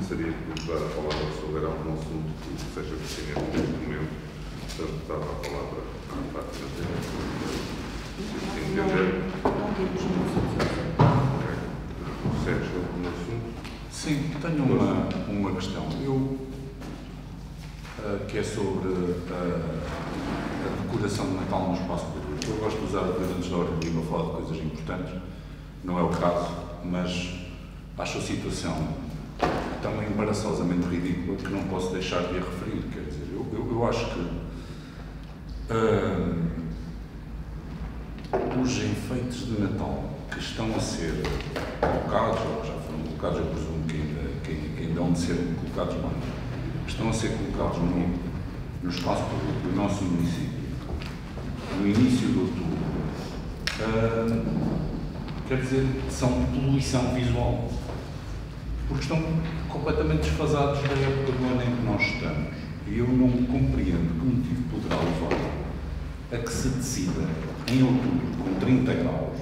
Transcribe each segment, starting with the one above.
passaria por dar a palavra se houver algum assunto que seja pertinente neste momento. Portanto, dava a palavra à Fátima. Se entender. Não temos nenhum assunto. Ok. Sérgio, algum assunto? Sim, tenho uma questão. Que é sobre a decoração de Natal no espaço público. Eu gosto de usar a antes da hora de vir a falar de coisas importantes. Não é o caso, mas acho a situação tão embaraçosamente ridícula que não posso deixar de a referir. Quer dizer, eu acho que os enfeites de Natal que estão a ser colocados, ou já foram colocados, eu presumo que ainda hão de ser colocados mais, que estão a ser colocados no espaço público do nosso município, no início de outubro, quer dizer, são poluição visual, porque estão completamente desfasados da época do ano em que nós estamos. E eu não compreendo que motivo poderá levar a que se decida, em outubro, com 30 graus,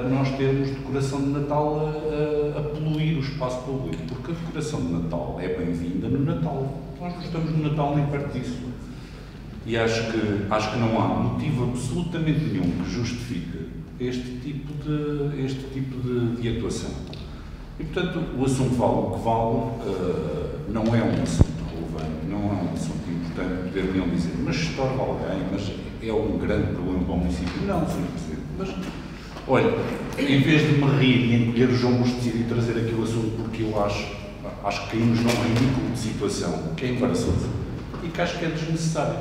nós termos decoração de Natal a poluir o espaço público, porque a decoração de Natal é bem-vinda no Natal. Nós não estamos no Natal nem perto disso. E acho que não há motivo absolutamente nenhum que justifique este tipo de atuação. E, portanto, o assunto vale o que vale, não é um assunto relevante, não é um assunto importante, poder-me dizer, mas estorva alguém, mas é um grande problema para o município. Não, Sr. Presidente, mas, olha, em vez de me rir e encolher o João Mostecilho e trazer aqui o assunto, porque eu acho que caímos num ridículo de situação, que é embaraçoso, e que acho que é desnecessário.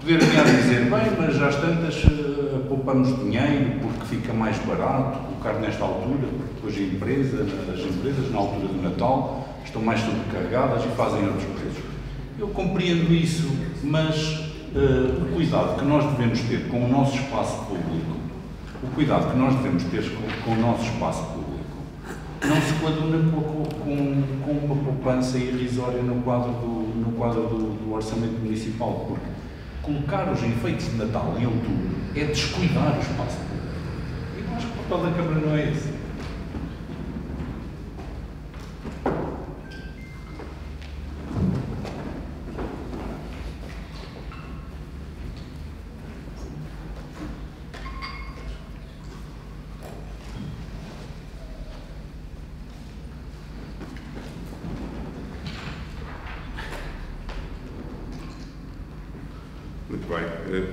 Poder-me dizer, bem, mas já às tantas poupamos dinheiro porque fica mais barato colocar nesta altura, porque hoje as empresas, na altura do Natal, estão mais sobrecarregadas e fazem outros preços. Eu compreendo isso, mas o cuidado que nós devemos ter com o nosso espaço público, não se coaduna com uma poupança irrisória no quadro do orçamento municipal, porque colocar os enfeites de Natal em outubro é descuidar o espaço público. Eu acho que o papel da Câmara não é esse. Muito bem.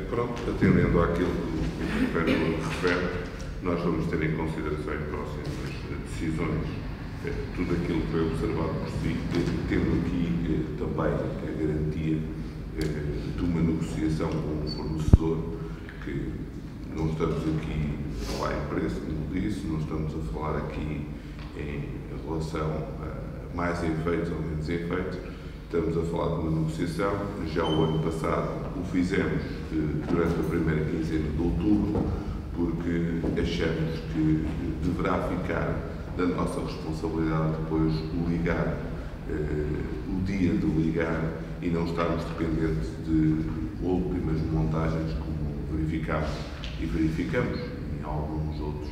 Pronto, atendendo àquilo que o Pedro refere, nós vamos ter em consideração em próximas decisões tudo aquilo que foi observado por si, tendo aqui também a garantia de uma negociação com o fornecedor, que não estamos aqui a falar em preço, como disse, não estamos a falar aqui em relação a mais efeitos ou menos efeitos. Estamos a falar de uma negociação. Já o ano passado o fizemos durante a primeira quinzena de outubro, porque achamos que deverá ficar da nossa responsabilidade depois o ligar, o dia de ligar, e não estarmos dependentes de últimas montagens, como verificamos e verificamos em alguns outros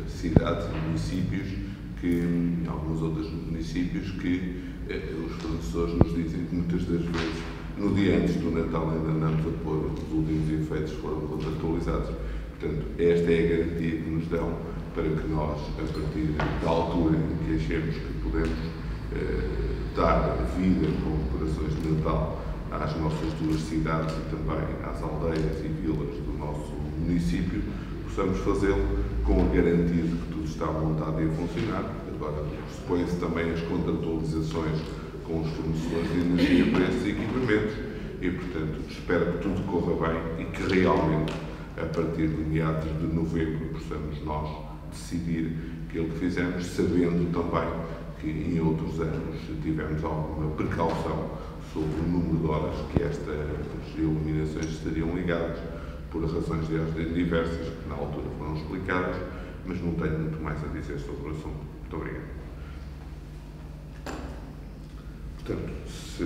cidades e municípios, em alguns outros municípios que os fornecedores nos dizem que muitas das vezes, no dia antes do Natal, ainda andamos a pôr os últimos efeitos que foram contratualizados. Portanto, esta é a garantia que nos dão para que nós, a partir da altura em que achemos que podemos dar vida com decorações de Natal às nossas duas cidades e também às aldeias e vilas do nosso município, possamos fazê-lo com a garantia de que tudo está montado e a funcionar. Agora, supõe-se também as contratualizações com os fornecedores de energia para esses equipamentos e, portanto, espero que tudo corra bem e que realmente, a partir de meados de novembro, possamos nós decidir aquilo que fizemos, sabendo também que em outros anos tivemos alguma precaução sobre o número de horas que estas iluminações estariam ligadas, por razões diversas, que na altura foram explicadas, mas não tenho muito mais a dizer sobre o assunto. Muito obrigado. Portanto, se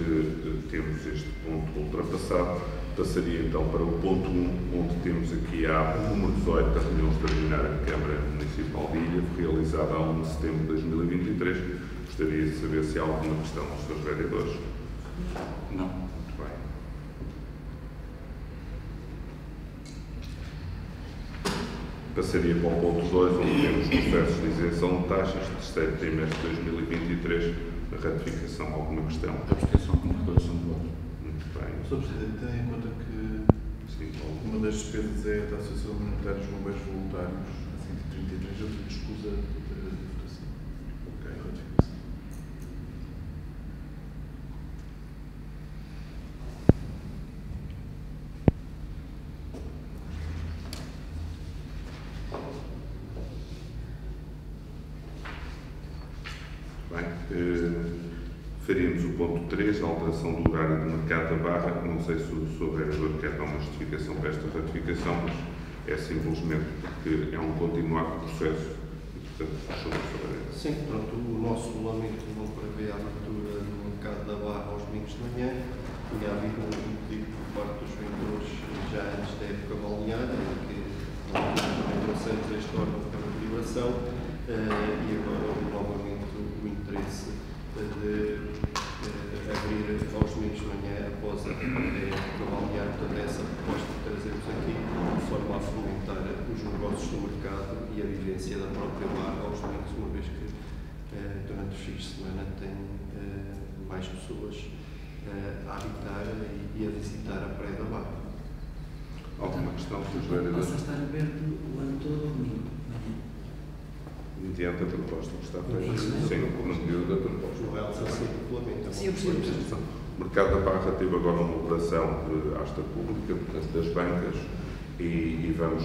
temos este ponto ultrapassado, passaria então para o ponto 1, onde temos aqui a número 18 da reunião extraordinária da Câmara Municipal de Ilha, realizada a 1 de setembro de 2023, Gostaria de saber se há alguma questão dos seus vereadores. Não. Muito bem. Passaria para o ponto 2, onde temos processos de isenção de taxas de terceiro trimestre de 2023, a ratificação. Alguma questão? Abstenção com declaração de votos. Muito bem. Sr. Presidente, tendo em conta que Sim, uma das despesas é a Associação Monetária dos Bombeiros Voluntários, a 133, eu tenho escusa de votação. ok. Ratificação. Bem, faríamos o ponto 3, a alteração do horário de mercado da Barra. Não sei se o Sr. Vereador quer dar uma justificação para esta ratificação, mas é simplesmente porque é um continuado processo e, portanto, sou o Sr. Vereador. Sim, pronto, o nosso regulamento não prevê a abertura do mercado da Barra aos domingos de manhã. Tinha havido um pedido por parte dos vendedores já antes da época balneária, que também trouxemos este órgão para a deliberação, e agora novamente o interesse de abrir aos domingos de manhã após a época balneária. Portanto, é essa proposta que trazemos aqui, de forma a fomentar os negócios do mercado e a vivência da própria Barra aos domingos, uma vez que durante os fins de semana tem mais pessoas a habitar e a visitar a Praia da Barra. Alguma questão, Sr. Possa Vereador? estar aberto o ano todo ao domingo. Mediante a proposta que está feita. Isso, Sim, na medida da proposta. No real, assim, regulamento. Sim, eu percebo. O mercado da Barra teve agora uma operação de asta pública, portanto, das bancas, e vamos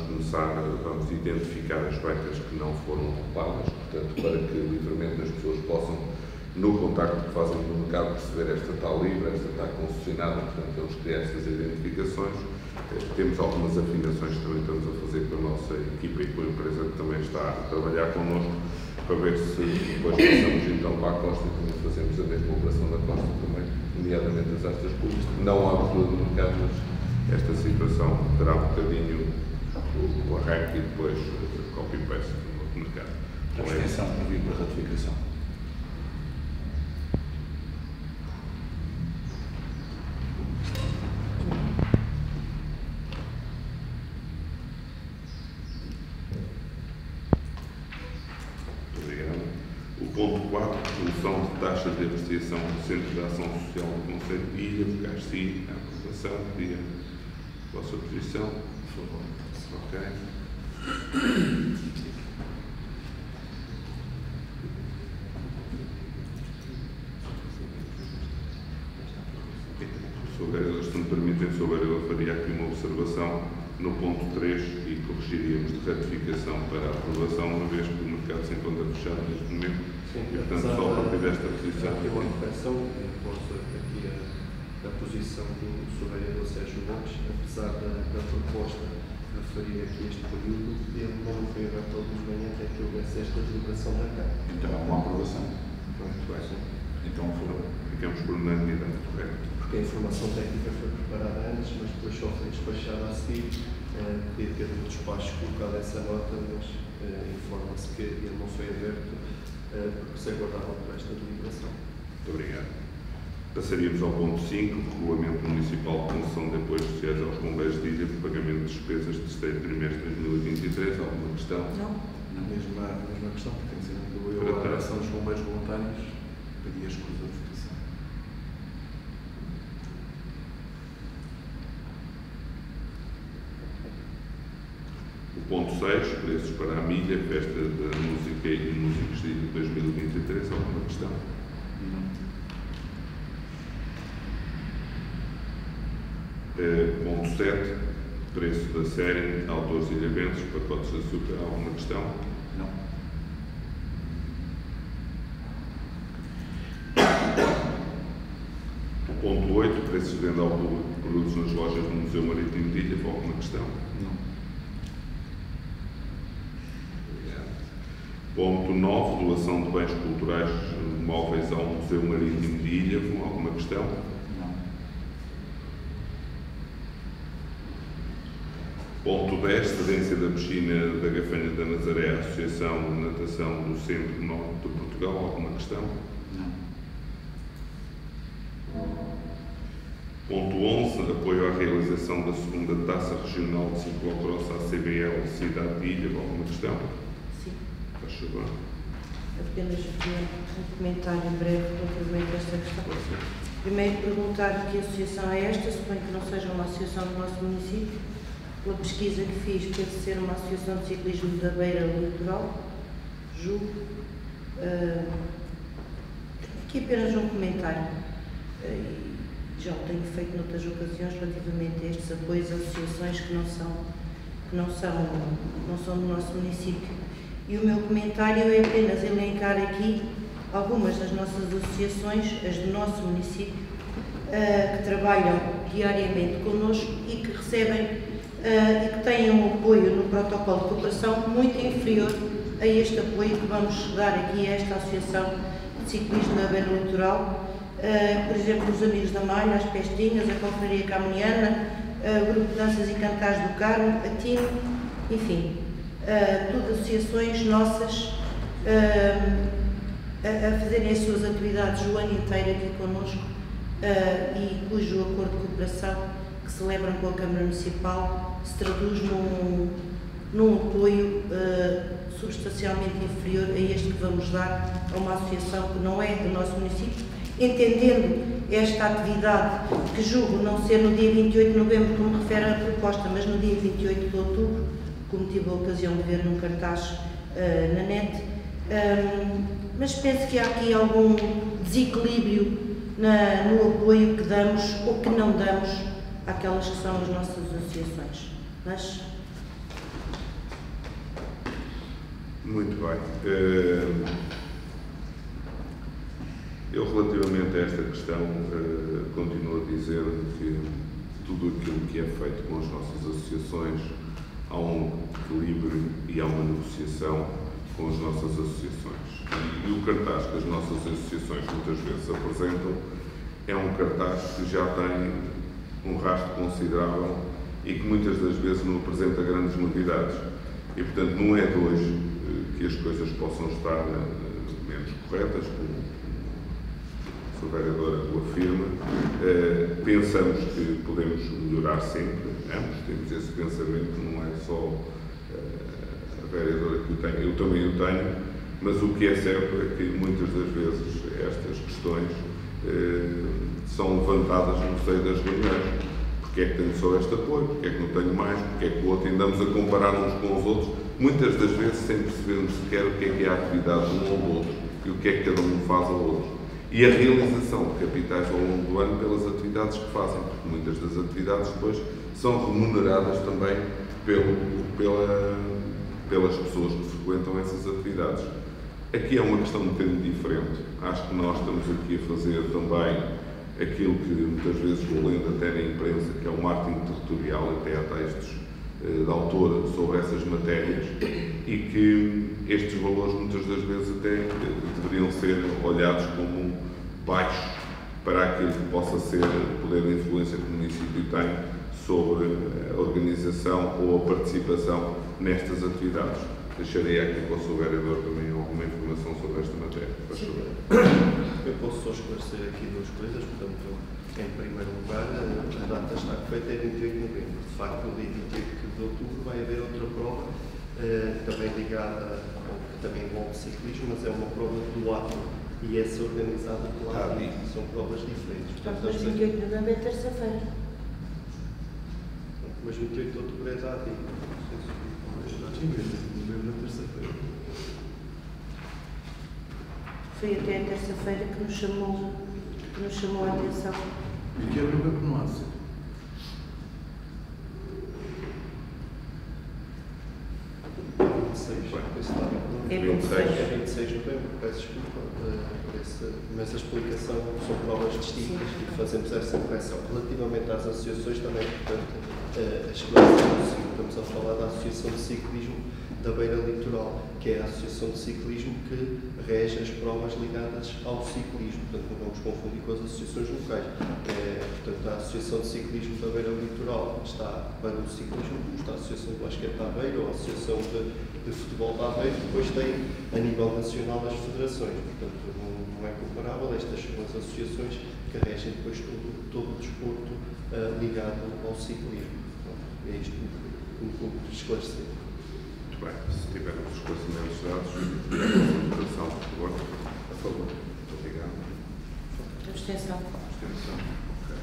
identificar as bancas que não foram ocupadas, portanto, para que livremente as pessoas possam, no contacto que fazem no mercado, perceber esta está livre, esta está concessionada, portanto, eles criam estas identificações. Temos algumas afinações que também estamos a fazer com a nossa equipa e com a empresa que também está a trabalhar connosco, para ver se depois passamos então para a Costa e também fazemos a mesma operação na Costa também, nomeadamente as astas públicas. Não há abertura do mercado, mas esta situação terá um bocadinho o arranque e depois copy-paste no mercado. Abstenção para vir para a ratificação. Ponto 4, resolução de taxas de apreciação do Centro de Ação Social do Conselho de Ilha, vogar sim, a aprovação, pedir a vossa posição, por favor. Ok. Sr. Vereador, se me permitem, Sr. Vereador, faria aqui uma observação no ponto 3 e corrigiríamos de ratificação para a aprovação, uma vez que o mercado se encontra fechado neste momento. Sim, E, portanto, só a partir desta posição. Aqui uma correção, após aqui a posição do Sr. Vereador Sérgio Lopes, apesar da proposta referir aqui este período, ele não foi aberto ao de manhã até que houvesse esta deliberação da Câmara. Então é uma aprovação. Muito bem. Então foram. Ficamos por unanimidade, correto? Porque a informação técnica foi preparada antes, mas depois só foi despachada a seguir. Podia ter no despacho colocado essa nota, mas informa-se que ele não foi aberto porque se aguardava por esta deliberação. Muito obrigado. Passaríamos ao ponto 5, Regulamento Municipal de Concessão de Apoios Sociais aos Bombeiros de Ilha por pagamento de despesas de terceiro trimestre de 2023. Alguma questão? Não. A mesma questão, pertencendo eu à Direção dos Bombeiros Voluntários, pedi a escusa de votação. O ponto 6, preços para a milha, Festa da Música e Músicos de Ilha 2023. Alguma questão? Ponto 7, preço da série, autores e eventos, pacotes de açúcar. Alguma questão? Não. Ponto 8, preços de venda ao público de produtos nas lojas do Museu Marítimo de Ilha. Alguma questão? Não. Ponto 9, doação de bens culturais móveis ao Museu Marítimo de Ilha. Alguma questão? Não. Ponto 10, cedência da piscina da Gafanha da Nazaré à Associação de Natação do Centro-Norte de Portugal. Alguma questão? Não. Ponto 11, apoio à realização da segunda Taça Regional de Ciclocross à CBL Cidade de Ilha. Alguma questão? Sim. Faz favor. Apenas um comentário breve relativamente a esta questão. Primeiro, perguntar que associação é esta, suponho que não seja uma associação do nosso município. Pela pesquisa que fiz, deve ser uma associação de ciclismo da Beira Litoral, julgo. Aqui apenas um comentário. Já o tenho feito noutras ocasiões relativamente a estes apoios a associações que não são do nosso município. E o meu comentário é apenas elencar aqui algumas das nossas associações, as do nosso município, que trabalham diariamente connosco e que recebem e que têm um apoio no protocolo de cooperação muito inferior a este apoio que vamos dar aqui a esta Associação de Ciclismo na Beira Litoral. Por exemplo, os Amigos da Malha, as Pestinhas, a Confraria Camuniana, o Grupo de Danças e Cantares do Carmo, a TIM, enfim, tudo associações nossas a fazerem as suas atividades o ano inteiro aqui connosco e cujo acordo de cooperação que celebram com a Câmara Municipal se traduz num apoio substancialmente inferior a este que vamos dar a uma associação que não é do nosso município, entendendo esta atividade, que julgo não ser no dia 28 de novembro, como refere a proposta, mas no dia 28 de outubro, como tive a ocasião de ver num cartaz na net, mas penso que há aqui algum desequilíbrio no apoio que damos ou que não damos àquelas que são as nossas associações. Mas... Muito bem. Eu, relativamente a esta questão, continuo a dizer que tudo aquilo que é feito com as nossas associações, há um equilíbrio e há uma negociação com as nossas associações. E o cartaz que as nossas associações muitas vezes apresentam é um cartaz que já tem um rastro considerável e que muitas das vezes não apresenta grandes novidades. E, portanto, não é de hoje que as coisas possam estar menos corretas, como a vereadora o afirma. Pensamos que podemos melhorar sempre, ambos temos esse pensamento, não é só a vereadora que o tem, eu também o tenho, mas o que é certo é que muitas das vezes estas questões são levantadas no seio das reuniões. Porque é que tenho só este apoio, porque é que não tenho mais, porque é que o outro, e andamos a comparar uns com os outros, muitas das vezes sem percebermos sequer o que é a atividade de um ou do outro e o que é que cada um faz ao outro. E a realização de capitais ao longo do ano pelas atividades que fazem, porque muitas das atividades depois são remuneradas também pelas pessoas que frequentam essas atividades. Aqui é uma questão um bocadinho diferente. Acho que nós estamos aqui a fazer também aquilo que muitas vezes vou lendo até na imprensa, que é o marketing territorial, até há textos de autor sobre essas matérias, e que estes valores muitas das vezes até deveriam ser olhados como baixos para aquilo que possa ser o poder de influência que o município tem sobre a organização ou a participação nestas atividades. Deixarei aqui para o seu vereador também alguma informação sobre esta matéria. Eu posso só esclarecer aqui duas coisas. Portanto, em primeiro lugar, a data está feita é 28 de novembro. De facto, no dia 28 de outubro vai haver outra prova, também ligada ao que também envolve ciclismo, mas é uma prova do ato e essa organizada pela ADI. São provas diferentes. Portanto, mas 28 de novembro é terça-feira. Mas 28 de outubro é da ADI. Foi até a terça-feira que nos chamou a atenção. E que é o que não há sido. É 26. É 26 de novembro, peço desculpa, mas a explicação são provas distintas e fazemos essa correção. Relativamente às associações também, portanto, a esclarecer, estamos a falar da Associação de Ciclismo da Beira Litoral, que é a Associação de Ciclismo que rege as provas ligadas ao ciclismo. Portanto, não vamos confundir com as associações locais. Portanto, a Associação de Ciclismo da Beira Litoral está para o ciclismo, como está a Associação de Basquete da Beira ou a Associação de Futebol da Beira, depois tem a nível nacional as federações. Portanto, não é comparável. Estas são as associações que regem depois todo o desporto ligado ao ciclismo. É isto um pouco de esclarecer. Muito bem, se tivermos os esclarecimentos dados, a votação, por favor. A favor. Muito obrigado. Abstenção. Abstenção. Ok.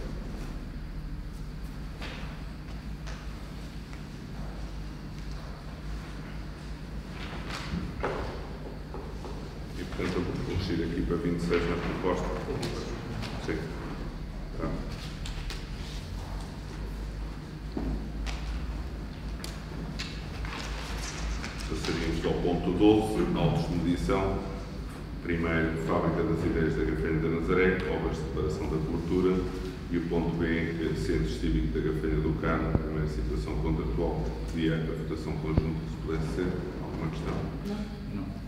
E, portanto, eu vou corrigir aqui para 26 na proposta. Sim. Tá. Passaríamos ao ponto 12, autos de medição. Primeiro, Fábrica das Ideias da Gafanha da Nazaré, obras de preparação da cobertura. E o ponto B, Centro Cívico da Gafanha do Carmo, primeira situação contratual. Pedia a votação conjunta, se pudesse ser. Alguma questão? Não.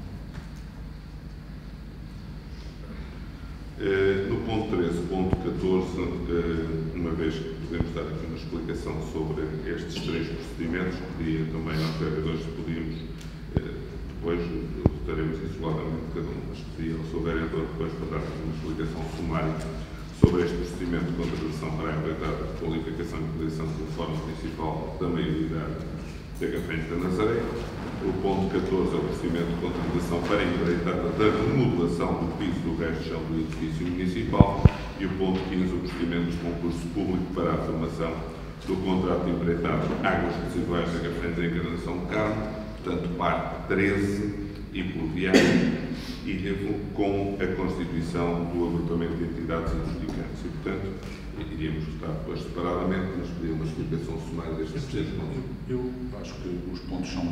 No ponto 13, ponto 14, uma vez que podemos dar aqui uma explicação sobre estes três procedimentos, pedia também aos vereadores se podíamos, depois votaremos isoladamente cada um, mas pedia ao seu vereador depois para dar uma explicação sumária sobre este procedimento de contratação para a empreitada de qualificação e posição conforme municipal da maioridade da Gafanha da Nazaré. O ponto 14 é o procedimento de contratação para a empreitada da remodelação do piso do resto de chão do edifício municipal. E o ponto 15, o procedimento de concurso público para a afirmação do contrato de empreitada Águas Residuais da Gafanha da Encarnação do Carmo, portanto, parte 13 e por viagem, e com a constituição do agrupamento de entidades adjudicantes. E, portanto, iríamos votar depois separadamente, mas pedir uma explicação sumária destes três pontos. Eu acho que os pontos são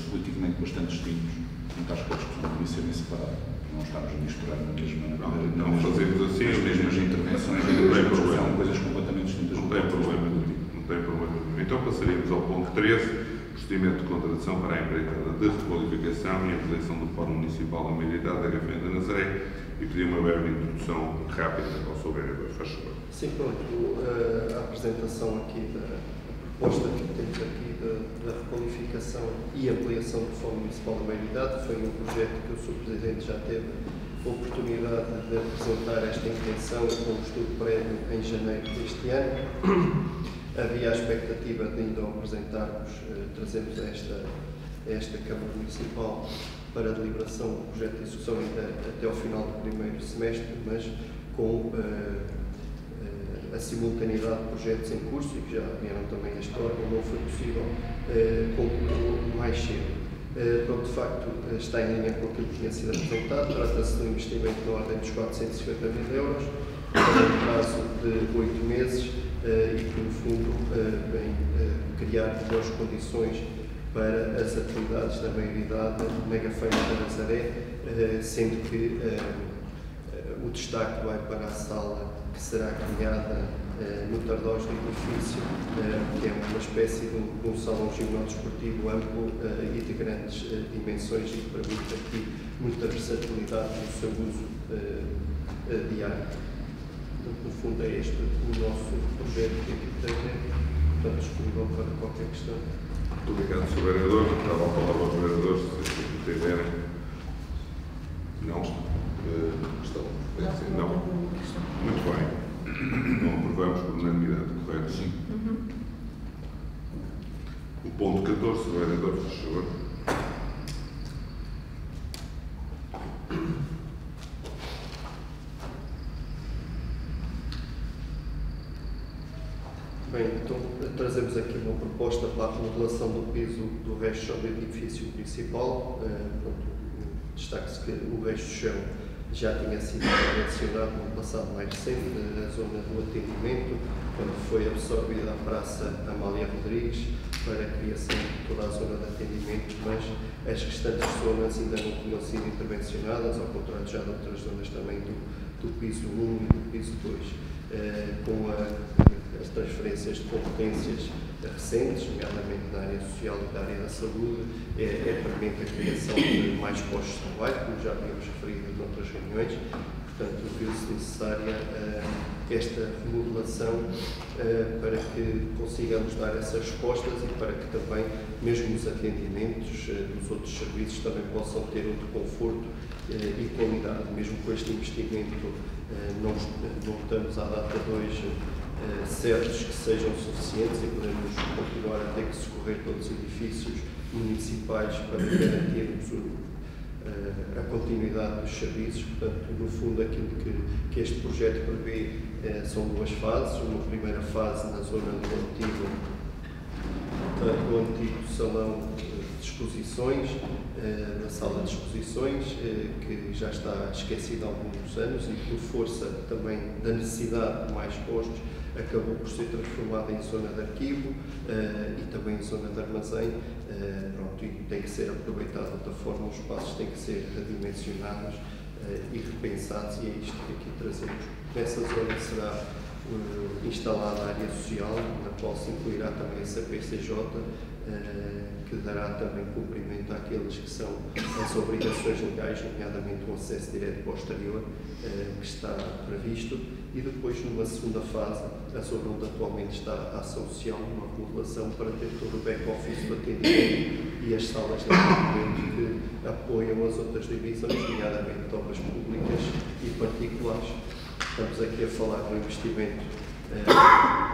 politicamente bastante distintos, portanto acho que a discussão devia ser bem separada, para não estarmos a misturar na mesma... Não fazemos assim, as mesmas intervenções, são coisas completamente distintas. Não tem problema nenhum. Então passaríamos ao ponto 13, procedimento de contratação para a empreitada de requalificação e ampliação do Fórum Municipal da Maioridade da Gafanha da Nazaré, e pedir uma breve introdução rápida ao seu vereador. Faz favor. Sim, pronto. A apresentação aqui da proposta que temos aqui da requalificação e ampliação do Fórum Municipal da Maioridade foi um projeto que o Sr. Presidente já teve a oportunidade de apresentar esta intenção com o estudo prévio em janeiro deste ano. Havia a expectativa de ainda apresentarmos, trazermos a esta Câmara Municipal para a deliberação do projeto de execução até ao final do primeiro semestre, mas com a simultaneidade de projetos em curso e que já vieram também a este órgão, não foi possível concluir mais cedo. De facto, está em linha com aquilo que tinha sido apresentado. Trata-se de um investimento na ordem dos 450 mil euros, para um prazo de 8 meses e que, no fundo, vem criar melhores condições para as atividades da maioridade na Gafanha da Nazaré, sendo que o destaque vai para a sala que será criada no Tardós do edifício, que é uma espécie de um salão gimnodesportivo amplo e de grandes dimensões e que permite aqui muita versatilidade no seu uso diário. Portanto, no fundo, é este o nosso projeto que aqui tem, portanto, disponível para qualquer questão. Muito obrigado, Sr. Vereador. Dava a palavra aos vereadores, se entenderem. Não? Questão? Não? Muito bem. Não aprovamos por unanimidade, correto? Sim. O ponto 14, Sr. Vereador, por favor. Bem, então trazemos aqui uma proposta para a remodelação do piso do resto do chão do edifício municipal. Destaque-se que o resto do chão já tinha sido mencionado no passado mais recente, na zona do atendimento, quando foi absorvida a Praça Amália Rodrigues para a criação de toda a zona de atendimento, mas as restantes zonas ainda não tinham sido intervencionadas, ao contrário já de outras zonas também do piso 1 e do piso 2. Com as transferências de competências recentes, nomeadamente na área social e da área da saúde, permite a criação de mais postos de trabalho, como já havíamos referido noutras reuniões. Portanto, viu-se necessária esta remodelação para que consigamos dar essas respostas e para que também, mesmo os atendimentos dos outros serviços, também possam ter outro conforto e qualidade. Mesmo com este investimento, não estamos à data de hoje certos que sejam suficientes e podemos continuar a ter que socorrer todos os edifícios municipais para garantirmos a continuidade dos serviços. Portanto, no fundo, aquilo que este projeto prevê são duas fases. Uma primeira fase na zona do antigo salão de exposições, na sala de exposições, que já está esquecida há alguns anos e por força também da necessidade de mais postos, acabou por ser transformada em zona de arquivo e também em zona de armazém. Pronto, e tem que ser aproveitado de outra forma, os espaços têm que ser redimensionados e repensados, e é isto que aqui trazemos. Nessa zona será instalada a área social, na qual se incluirá também essa PCJ, que dará também cumprimento àqueles que são as obrigações legais, nomeadamente o acesso direto posterior, que está previsto, e depois, numa segunda fase, a zona onde atualmente está a ação social, uma remodelação para ter todo o back-office do atendimento e as salas de atendimento que apoiam as outras divisões, nomeadamente obras públicas e particulares. Estamos aqui a falar de um investimento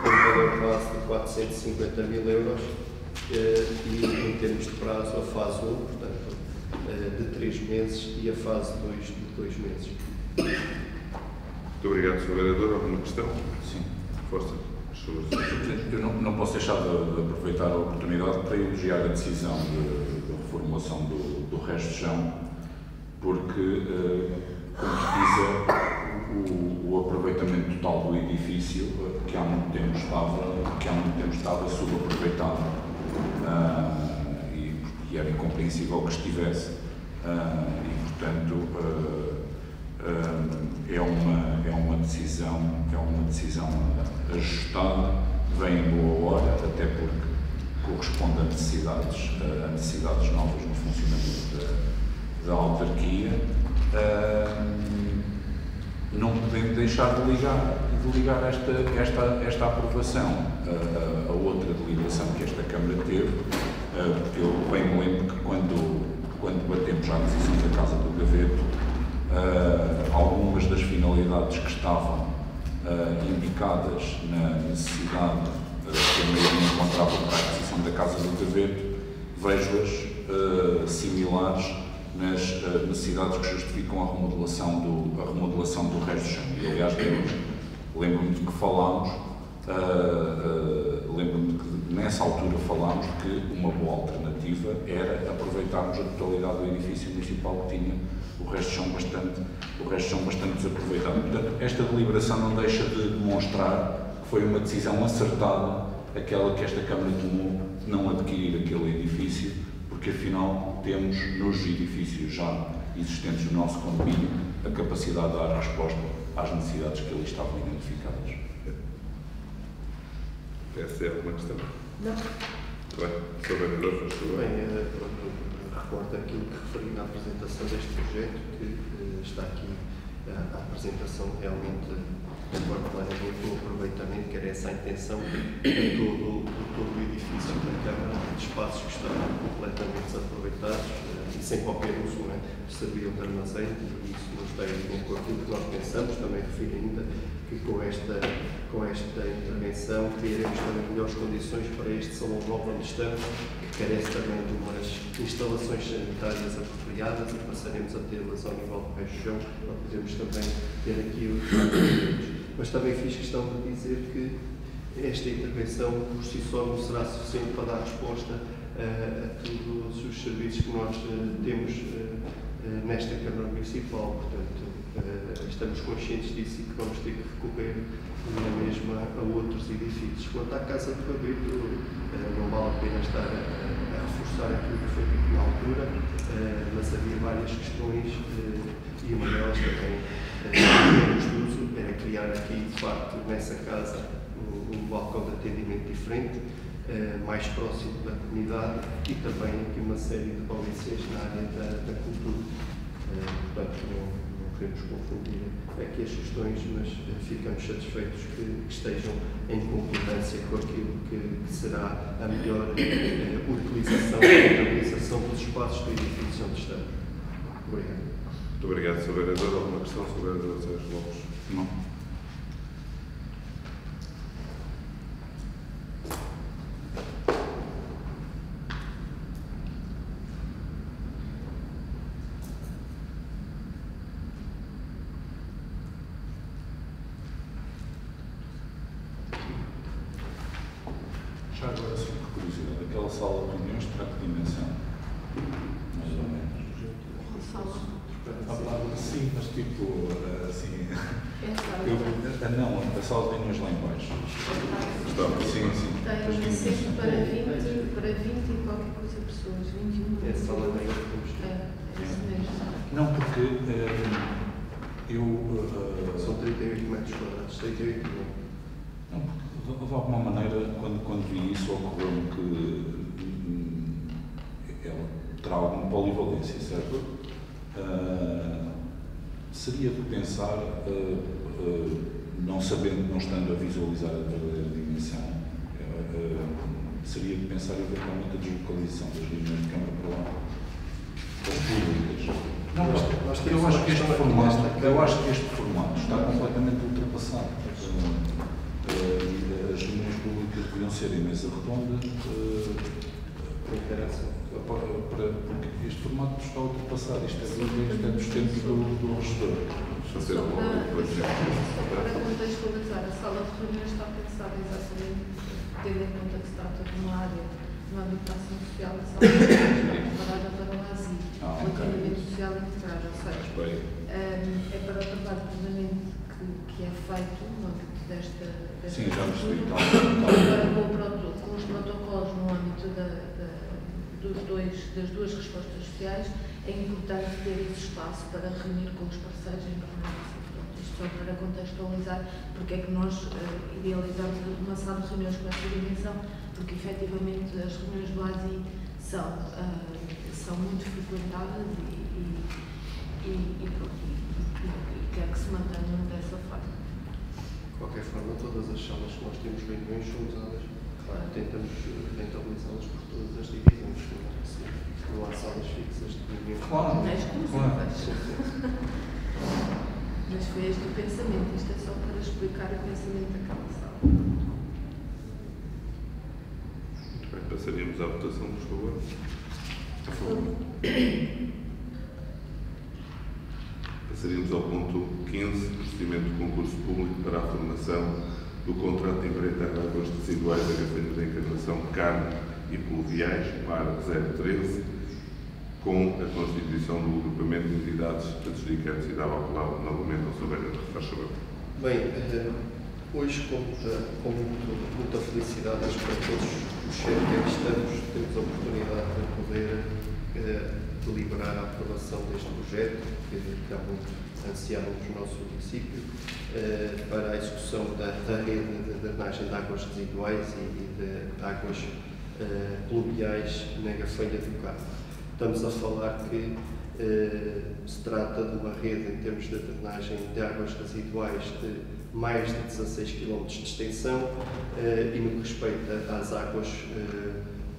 com um valor base de 450 mil euros e, em termos de prazo, a fase 1, portanto, de 3 meses e a fase 2 de 2 meses. Muito obrigado, Sr. Vereador. Alguma questão? Sim. Força. Eu não posso deixar de aproveitar a oportunidade para elogiar a decisão de reformulação do resto de chão, porque concretiza o aproveitamento total do edifício que há muito tempo estava subaproveitado e era incompreensível que estivesse. E, portanto, é uma decisão ajustada, vem em boa hora, até porque corresponde a necessidades novas no funcionamento da autarquia. Não podemos deixar de ligar esta aprovação a outra deliberação que esta Câmara teve, porque eu bem me lembro que quando batemos a aquisição da Casa do Gaveto, algumas das finalidades que estavam indicadas na necessidade que a maioria encontrava para a aquisição da Casa do Gaveto, vejo-as similares nas necessidades que justificam a remodelação do resto do chão. E, aliás, lembro-me de que falámos, lembro-me de que nessa altura falámos que uma boa alternativa era aproveitarmos a totalidade do edifício municipal que tinha o resto de chão bastante desaproveitado. Portanto, esta deliberação não deixa de demonstrar que foi uma decisão acertada aquela que esta Câmara tomou de não adquirir aquele edifício, porque afinal temos nos edifícios já existentes no nosso condomínio a capacidade de dar resposta às necessidades que ali estavam identificadas. Essa é alguma questão? Não. Muito bem. Sr. Vereador, faz favor. Bem, recordo aquilo que referi na apresentação deste projeto, que está aqui a apresentação realmente concorda plenamente com o aproveitamento, que era essa a intenção de todo o edifício da Câmara, de espaços que estão completamente desaproveitados e sem qualquer uso, serviam de armazém, e isso não está em com aquilo que nós pensamos. Também refiro ainda que com esta intervenção criaremos também melhores condições para este salão novo onde estamos, que carece também de umas instalações sanitárias apropriadas, e passaremos a tê-las ao nível do resto do chão, para podermos também ter aqui os. Mas também fiz questão de dizer que esta intervenção por si só não será suficiente para dar resposta a todos os serviços que nós temos nesta Câmara Municipal. Portanto, estamos conscientes disso e que vamos ter que recorrer na mesma a outros edifícios. Quanto à Casa do Gaveto, não vale a pena estar a reforçar aquilo que foi dito na altura, mas havia várias questões e uma delas também de uso era criar aqui, de facto, nessa casa um balcão de atendimento diferente, mais próximo da comunidade e também aqui uma série de valências na área da cultura. Portanto, não queremos confundir aqui as questões, mas ficamos satisfeitos que estejam em concordância com aquilo que será a melhor utilização e utilização dos espaços do edifício onde estamos. Obrigado. Muito obrigado, Sr. Vereador. Alguma questão sobre a Vereadora Sérgio Lopes? Não. Já agora, sim, por curiosidade, aquela sala de reuniões terá que dimensão? Mais ou menos. Sim, mas tipo, assim... não, a sala de reuniões lá em baixo. Sim, sim. Tem um centro para 20 e qualquer coisa pessoas, 21. É a sala da É isso mesmo. Não, porque São 38 metros quadrados, 38 mil. não, porque, de alguma maneira, quando vi isso, ocorreu-me que ela terá alguma polivalência, certo? Seria de pensar, não sabendo, não estando a visualizar a verdadeira dimensão, seria de pensar eventualmente a deslocalização das reuniões de Câmara para lá, das públicas. Não, eu acho que este formato está completamente ultrapassado. As reuniões públicas deviam ser em mesa redonda, porque este formato está ultrapassado. Isto é dos tempos do regedor. Para contextualizar, a sala de reuniões está pensada exatamente, tendo em conta que se trata de uma área no âmbito da ação social, a sala de reuniões é preparada para o ASI, o atendimento social integrado, ou seja, é para o trabalho permanente que é feito no âmbito desta sim, já percebi. agora com os protocolos no âmbito das duas respostas sociais, é importante ter esse espaço para reunir com os parceiros em permanência. Isto só para contextualizar porque é que nós idealizamos uma sala de reuniões com esta dimensão, porque efetivamente as reuniões do ASI são muito frequentadas e quer que se mantenham dessa forma. De qualquer forma, todas as salas que nós temos reuniões são usadas. Claro, tentamos rentabilizá-las por todas as divisões. Não há salas fixas de reuniões. Claro. Não é exclusivas. Mas foi este o pensamento. Isto é só para explicar o pensamento daquela sala. Muito bem, passaríamos à votação, por favor. A favor. Passaríamos ao ponto 15, procedimento de concurso público para a formação do contrato de empreitada de águas residuais da Gafanha da Encarnação, carne e pluviais, par 013, com a constituição do agrupamento de entidades adjudicantes. E dava a palavra novamente ao Sr. Vereador. Faz favor. Bem, hoje, com muita felicidade, acho que para todos os que aqui estamos, temos a oportunidade de poder deliberar a aprovação deste projeto, que há muito ansiado no nosso município, para a execução da rede de drenagem de águas residuais e de águas pluviais na Gafanha do Cabo. Estamos a falar que se trata de uma rede, em termos de drenagem de águas residuais, de mais de 16 km de extensão e no que respeita às águas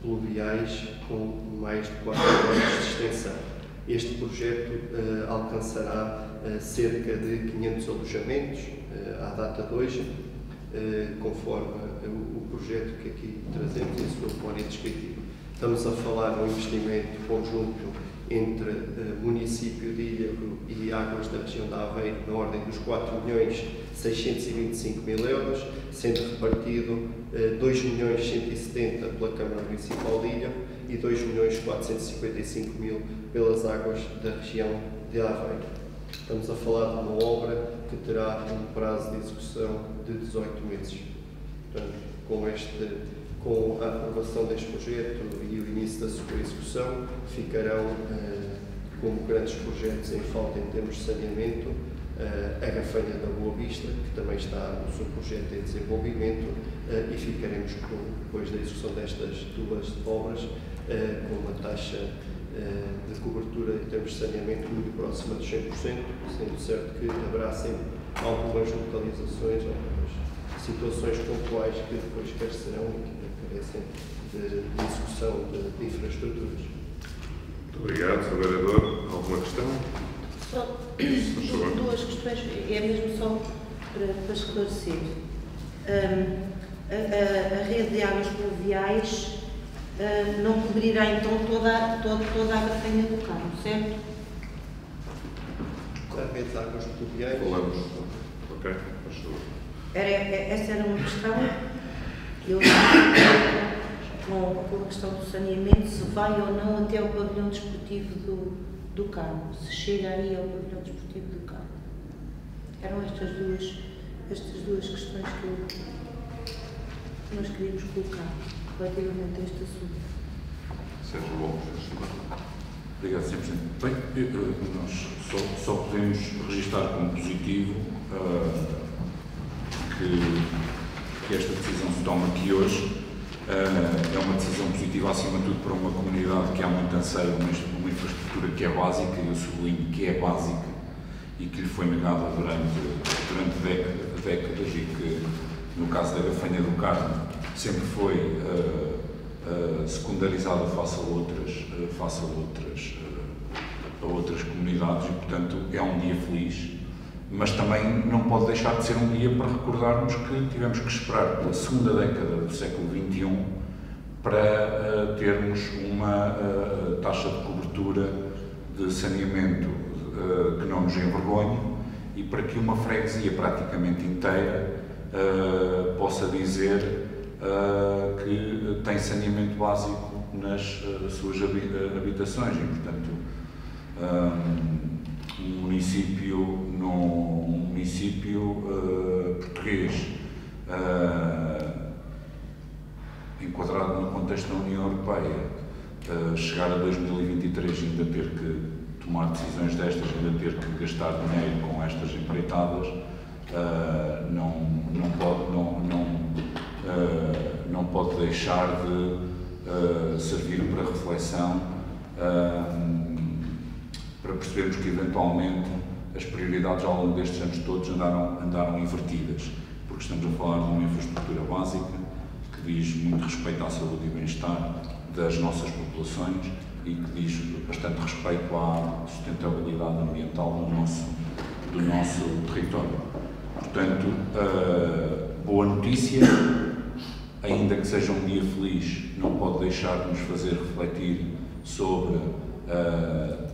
pluviais, com mais de 4 km de extensão. Este projeto alcançará cerca de 500 alojamentos à data de hoje, conforme o projeto que aqui trazemos em sua memória descritiva. Estamos a falar de um investimento conjunto entre município de Ilhabru e Águas da região de Aveiro, na ordem dos 4.625.000 euros, sendo repartido 2.170.000 pela Câmara Municipal de Ilha e 2.455.000 pelas águas da região de Aveiro. Estamos a falar de uma obra que terá um prazo de execução de 18 meses. Portanto, com a aprovação deste projeto e o início da sua execução, ficarão como grandes projetos em falta em termos de saneamento a Gafanha da Boa Vista, que também está no seu projeto em desenvolvimento, e ficaremos, depois da execução destas duas obras, com uma taxa de cobertura em termos de saneamento muito próxima dos 100%, sendo certo que haverá sempre algumas localizações, algumas situações pontuais que depois carecerão e que carecem de execução de infraestruturas. Muito obrigado, Sr. Vereador. Alguma questão? Só duas questões, é mesmo só para esclarecer. A rede de águas pluviais não cobrirá então toda a Gafanha do Carmo, certo? A rede de águas pluviais. Falamos. Ok? Faz favor. Essa era uma questão. Eu com a questão do saneamento, se vai ou não até ao pavilhão desportivo do Carmo, se chega aí ao pavilhão desportivo do Carmo. Eram estas duas questões que nós queríamos colocar relativamente a este assunto. Sérgio Lopes. Obrigado, Sr. Presidente. Bem, nós só podemos registrar como positivo que esta decisão se toma aqui hoje. É uma decisão positiva, acima de tudo, para uma comunidade que há muito anseia uma infraestrutura que é básica, e eu sublinho que é básica, e que lhe foi negada durante décadas, e que, no caso da Gafanha do Carmo, sempre foi secundarizada face a outras comunidades, e, portanto, é um dia feliz, mas também não pode deixar de ser um dia para recordarmos que tivemos que esperar pela segunda década do século XXI para termos uma taxa de cobertura de saneamento que não nos envergonhe, e para que uma freguesia praticamente inteira possa dizer que tem saneamento básico nas suas habitações, e, portanto, um município português enquadrado no contexto da União Europeia, chegar a 2023 e ainda ter que tomar decisões destas, ainda ter que gastar dinheiro com estas empreitadas, não pode deixar de servir para reflexão, para percebermos que, eventualmente, as prioridades ao longo destes anos todos andaram invertidas, porque estamos a falar de uma infraestrutura básica que diz muito respeito à saúde e bem-estar das nossas populações e que diz bastante respeito à sustentabilidade ambiental do nosso território. Portanto, boa notícia, ainda que seja um dia feliz, não pode deixar de nos fazer refletir sobre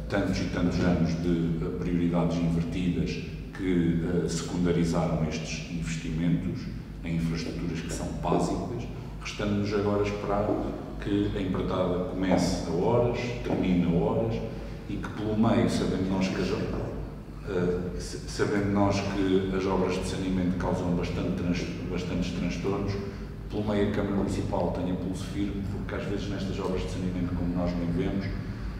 tantos e tantos anos de prioridades invertidas que secundarizaram estes investimentos em infraestruturas que são básicas, restando-nos agora esperar que a empreitada comece a horas, termine a horas, e que pelo meio, sabendo nós que as obras de saneamento causam bastantes transtornos, pelo meio a Câmara Municipal tenha pulso firme, porque às vezes nestas obras de saneamento, como nós bem vemos,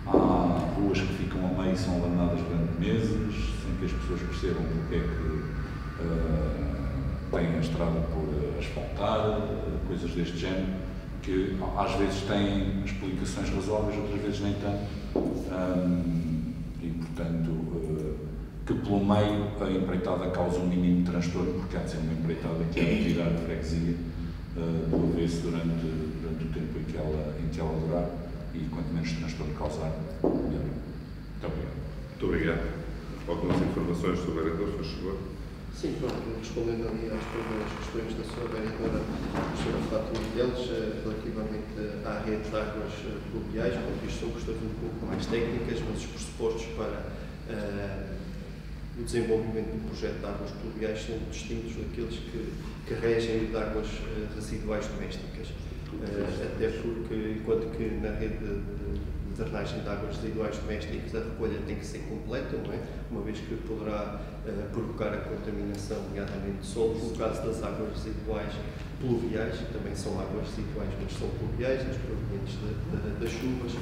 há ruas que ficam a meio e são abandonadas durante meses, sem que as pessoas percebam porque é que têm a estrada por asfaltar, coisas deste género, que às vezes têm explicações razoáveis, outras vezes nem tanto, e portanto que pelo meio a empreitada causa um mínimo transtorno, porque há de ser uma empreitada que é tirar a freguesia do avesso durante o tempo em que ela durar, e quanto menos transtorno causar, melhor. Muito obrigado. Muito obrigado. Algumas informações sobre o vereador, faz favor. Sim, pronto, respondendo ali às primeiras questões da sua vereadora, a senhora Fátima Migueles, relativamente à rede de águas pluviais, isto são questões um pouco mais técnicas, mas os pressupostos para o desenvolvimento do projeto de águas pluviais são distintos daqueles que regem de águas residuais domésticas. Até porque, enquanto que na rede de drenagem de águas residuais domésticas a recolha tem que ser completa, não é? Uma vez que poderá provocar a contaminação, nomeadamente de solos. No caso das águas residuais pluviais, que também são águas residuais, mas são pluviais, as provenientes das chuvas,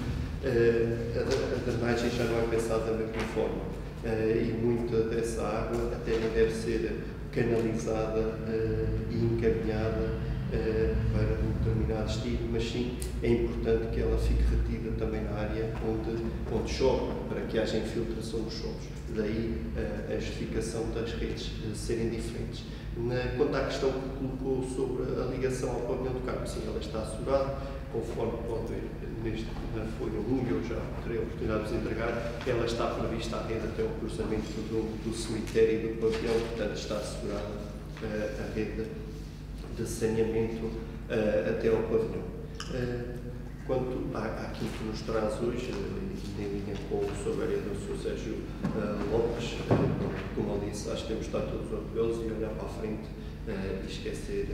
a drenagem já não é pensada da mesma forma. e muita dessa água até nem deve ser canalizada e encaminhada para um determinado destino, mas sim é importante que ela fique retida também na área onde chove, para que haja infiltração dos solos. Daí a justificação das redes serem diferentes. Quanto à questão que colocou sobre a ligação ao pavilhão do Carmo, sim, ela está assegurada, conforme pode ver na folha 1, eu já terei a oportunidade de vos entregar, ela está prevista a rede até o cruzamento do cemitério e do pavilhão, portanto está assegurada a rede de saneamento até ao pavilhão. Quanto àquilo que nos traz hoje, em linha com o Sr. Vereador Sérgio Lopes, como ele disse, acho que temos de estar todos orgulhosos e olhar para a frente e esquecer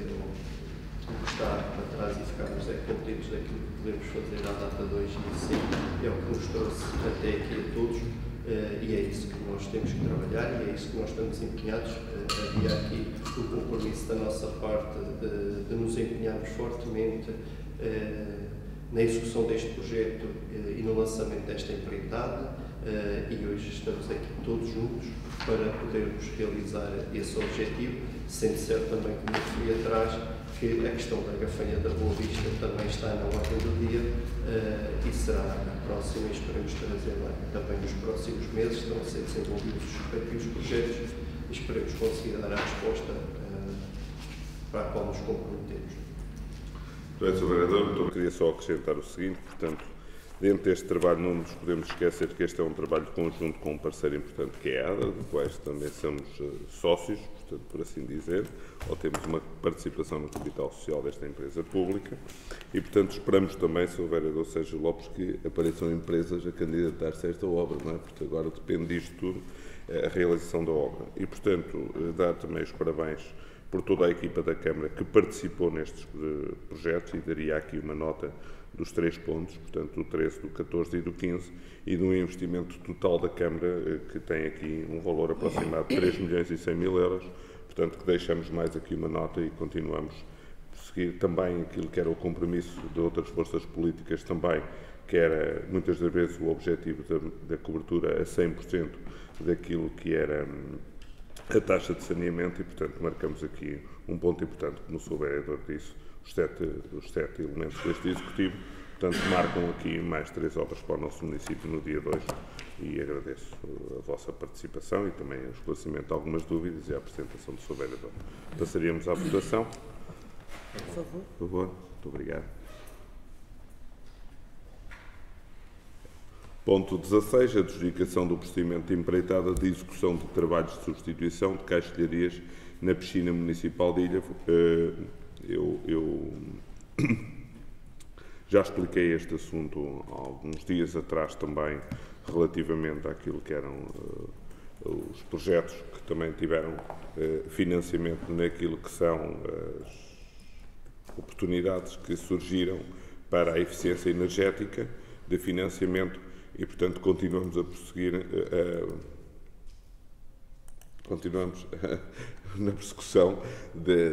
o que está para trás e ficarmos contentes daquilo que podemos fazer à data de hoje. E isso é o que nos trouxe até aqui a todos e é isso que nós temos que trabalhar e é isso que nós estamos empenhados. Havia aqui o compromisso da nossa parte de nos empenharmos fortemente na execução deste projeto e no lançamento desta empreitada e hoje estamos aqui todos juntos para podermos realizar esse objetivo, sendo certo também, como eu fui atrás, que a questão da Gafanha da Boa Vista também está na ordem do dia e será a próxima e esperamos trazê-la também nos próximos meses. Estão a ser desenvolvidos os respectivos projetos e esperemos conseguir dar a resposta para a qual nos comprometemos. Sr. Vereador, então, queria só acrescentar o seguinte, portanto, dentro deste trabalho não nos podemos esquecer que este é um trabalho conjunto com um parceiro importante que é a ADA, do qual também somos sócios, portanto, por assim dizer, ou temos uma participação no capital social desta empresa pública e, portanto, esperamos também, Sr. Vereador Sérgio Lopes, que apareçam empresas a candidatar-se a esta obra, não é? Porque agora depende disto tudo, a realização da obra. E, portanto, dar também os parabéns por toda a equipa da Câmara que participou nestes projetos e daria aqui uma nota dos 3 pontos, portanto, do 13, do 14 e do 15, e do investimento total da Câmara, que tem aqui um valor aproximado de 3.100.000 euros, portanto, que deixamos mais aqui uma nota e continuamos a seguir também aquilo que era o compromisso de outras forças políticas também, que era, muitas das vezes, o objetivo da cobertura a 100% daquilo que era a taxa de saneamento e, portanto, marcamos aqui um ponto importante, como o Sr. Vereador disse, os sete elementos deste Executivo, portanto, marcam aqui mais 3 obras para o nosso município no dia 2 e agradeço a vossa participação e também o esclarecimento de algumas dúvidas e a apresentação do Sr. Vereador. Passaríamos à votação. Por favor. Por favor. Muito obrigado. Ponto 16. Adjudicação do procedimento de empreitada de execução de trabalhos de substituição de caixilharias na piscina municipal de Ilha. Eu já expliquei este assunto há alguns dias atrás também, relativamente àquilo que eram os projetos que também tiveram financiamento naquilo que são as oportunidades que surgiram para a eficiência energética de financiamento e, portanto, continuamos a prosseguir continuamos na persecução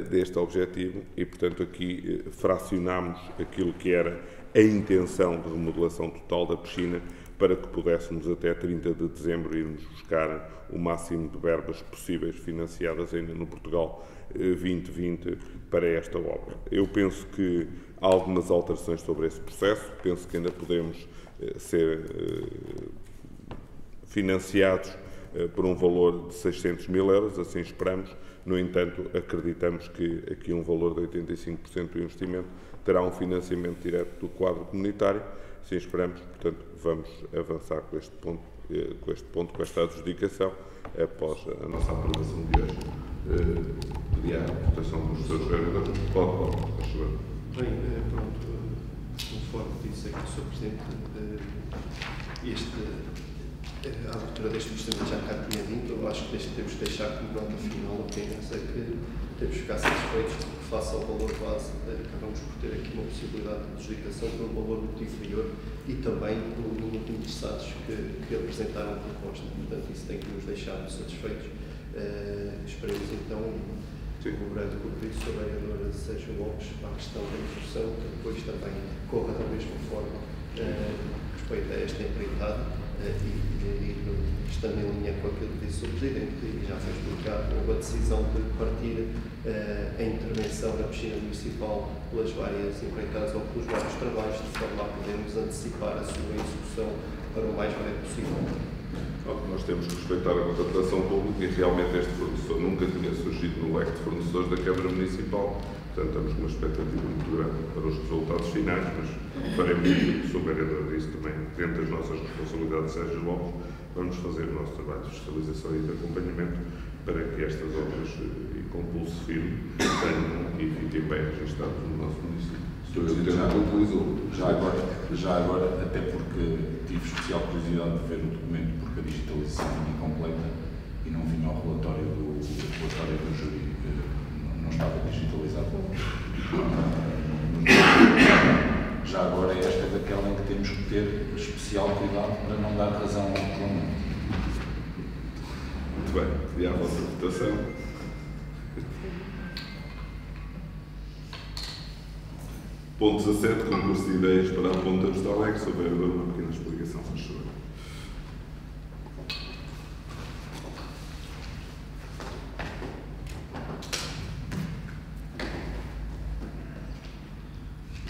deste objetivo e, portanto, aqui fracionámos aquilo que era a intenção de remodelação total da piscina para que pudéssemos até 30 de dezembro irmos buscar o máximo de verbas possíveis financiadas ainda no Portugal 2020 para esta obra. Eu penso que há algumas alterações sobre esse processo, penso que ainda podemos ser financiados por um valor de 600.000 euros, assim esperamos. No entanto, acreditamos que aqui um valor de 85% do investimento terá um financiamento direto do quadro comunitário, assim esperamos. Portanto, vamos avançar com este ponto, com esta adjudicação, após a nossa aprovação de hoje. Pedir a votação dos seus vereadores. Pode, por favor. Bem, pronto, conforme disse aqui o Sr. Presidente, a abertura deste procedimento já cá tinha vindo. Eu acho que temos de deixar como nota final apenas que temos de ficar satisfeitos porque, face ao valor base, acabamos por ter aqui uma possibilidade de adjudicação por um valor muito inferior e também pelo número de interessados que apresentaram a proposta. Portanto, isso tem que nos deixar satisfeitos. Esperemos então, corroborando com o que disse o Sr. Vereador Sérgio Lopes, para a questão da execução, que depois também corra da mesma forma respeito a esta empreitada. e estando em linha com aquilo que disse o Presidente, e já foi explicado, houve a decisão de partir a intervenção da piscina municipal pelas várias empreitadas ou pelos vários trabalhos, de forma a podermos antecipar a sua execução para o mais breve possível. Nós temos que respeitar a contratação pública e realmente este fornecedor nunca tinha surgido no leque de fornecedores da Câmara Municipal. Portanto, estamos com uma expectativa muito grande para os resultados finais, mas faremos aquilo que souber disso também, dentro das nossas responsabilidades, Sérgio Lopes, vamos fazer o nosso trabalho de fiscalização e de acompanhamento para que estas obras, e com pulso firme, tenham e fiquem bem registrados no nosso município. Já agora, até porque tive especial curiosidade de ver o documento, porque a digitalização vinha incompleta e não vinha ao relatório do júri, não estava digitalizado. Já agora, esta é daquela em que temos que ter especial cuidado para não dar razão ao reclamante. Muito bem, e à vossa votação. Ponto 17, concurso de ideias para a Ponta dos Alegres. Se houver agora uma pequena explicação, faz favor.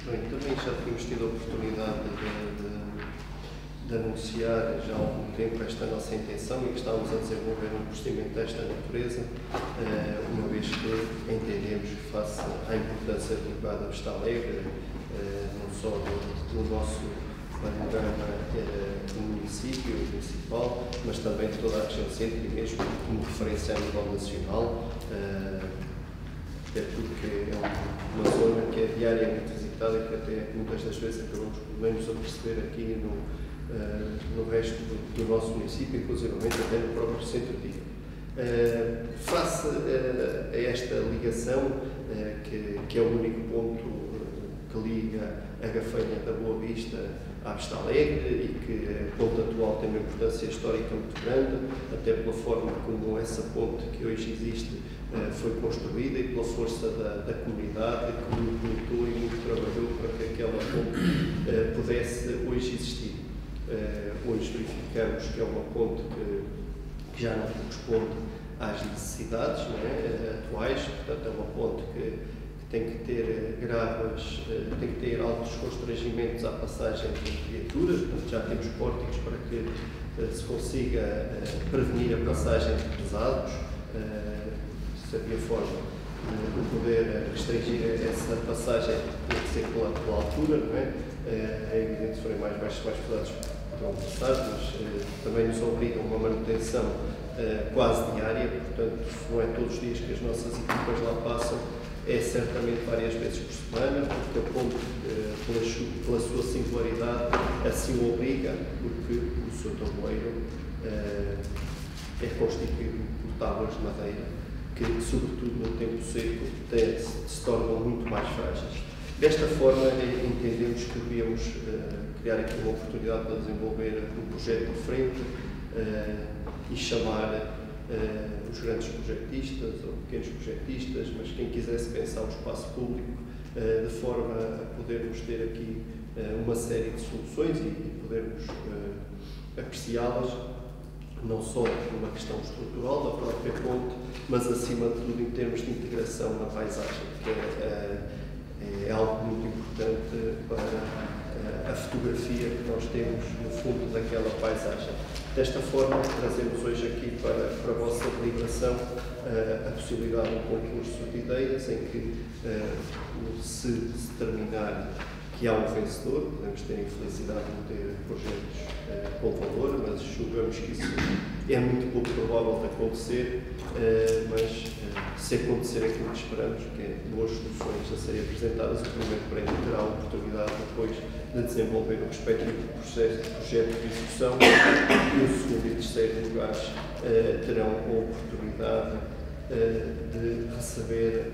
Bem, também já tínhamos tido a oportunidade de anunciar já há algum tempo esta nossa intenção e que estávamos a desenvolver um procedimento desta natureza, uma vez que entendemos que, face à importância do lugar da Vista Alegre, não só do nosso panorama do município municipal, mas também de toda a região centro e mesmo como referência a nível nacional, até porque é uma zona que é diariamente visitada e que até muitas das vezes acabamos por menos a perceber aqui no resto do nosso município, inclusive até no próprio centro-dia. Face a esta ligação, que é o único ponto que liga a Gafanha da Boa Vista à Vista Alegre e que a ponte atual tem uma importância histórica muito grande, até pela forma como essa ponte que hoje existe foi construída e pela força da comunidade que muito lutou e muito trabalhou para que aquela ponte pudesse hoje existir. Hoje verificamos que é uma ponte que já não corresponde às necessidades, não é, atuais, portanto é uma ponte que tem que ter graves, tem que ter altos constrangimentos à passagem de viaturas, portanto já temos pórticos para que se consiga prevenir a passagem de pesados, se havia forma de poder restringir essa passagem, tem que ser pela altura, não é? É evidente que se forem mais baixos, mais pesados vão passar, mas também nos obriga a uma manutenção quase diária, portanto não é todos os dias que as nossas equipas lá passam, é certamente várias vezes por semana, porque a ponte, pela sua singularidade, assim o obriga, porque o seu tabuleiro é constituído por tábuas de madeira, que, sobretudo no tempo seco, se tornam muito mais frágeis. Desta forma, entendemos que devíamos criar aqui uma oportunidade para desenvolver um projeto diferente e chamar os grandes projetistas ou pequenos projetistas, mas quem quisesse pensar o espaço público de forma a podermos ter aqui uma série de soluções e podermos apreciá-las, não só por uma questão estrutural da própria ponte, mas acima de tudo em termos de integração na paisagem, que é algo muito importante para a fotografia que nós temos no fundo daquela paisagem. Desta forma, trazemos hoje aqui para a vossa deliberação a possibilidade de um concurso de ideias em que, se determinar que há um vencedor, podemos ter a infelicidade de ter projetos com valor, mas julgamos que isso é muito pouco provável de acontecer, mas se acontecer aquilo que esperamos, que é boas soluções a serem apresentadas, o primeiro prémio terá a oportunidade depois de desenvolver o respectivo projeto de execução e o segundo e terceiro lugares terão a oportunidade de receber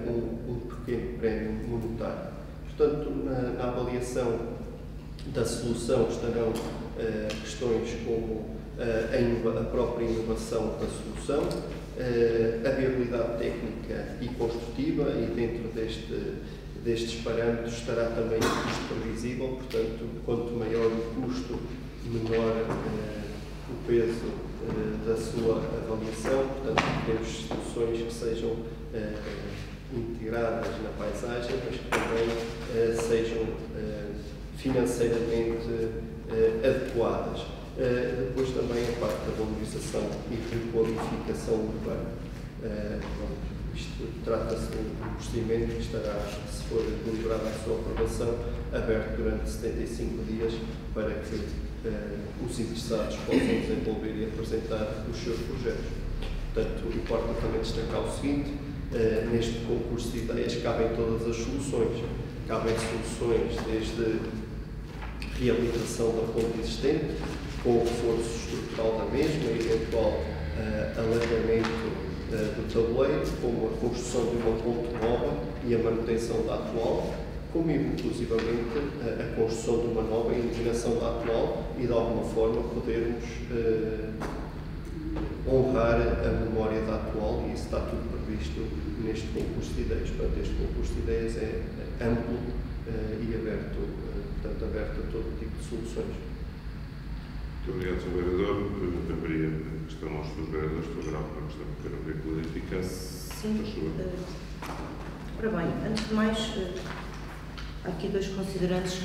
um pequeno prémio monetário. Portanto, na avaliação da solução estarão questões como a própria inovação da solução, a viabilidade técnica e construtiva, e dentro destes parâmetros estará também o custo previsível, portanto, quanto maior o custo menor o peso da sua avaliação, portanto, temos soluções que sejam integradas na paisagem, mas que também sejam financeiramente adequadas. Depois também a parte da valorização e requalificação urbana. Isto trata-se de um procedimento que estará, se for deliberada a sua aprovação, aberto durante 75 dias para que os interessados possam desenvolver e apresentar os seus projetos. Portanto, importa também destacar o seguinte: neste concurso de ideias cabem todas as soluções. Cabem soluções desde reabilitação da ponte existente, com o reforço estrutural da mesma, eventual alargamento do tabuleiro, como a construção de uma ponte nova e a manutenção da atual, como inclusivamente a construção de uma nova e a eliminação da atual e de alguma forma podermos honrar a memória da atual, e isso está tudo previsto neste concurso de ideias. Portanto, este concurso de ideias é amplo e aberto, portanto, aberto a todo tipo de soluções. Muito obrigado, Sr. Vereador. Abria a questão aos Srs. Vereadores. Estou a gravar uma questão que quero ver clarificar. Sim. Ora bem, antes de mais, há aqui dois considerantes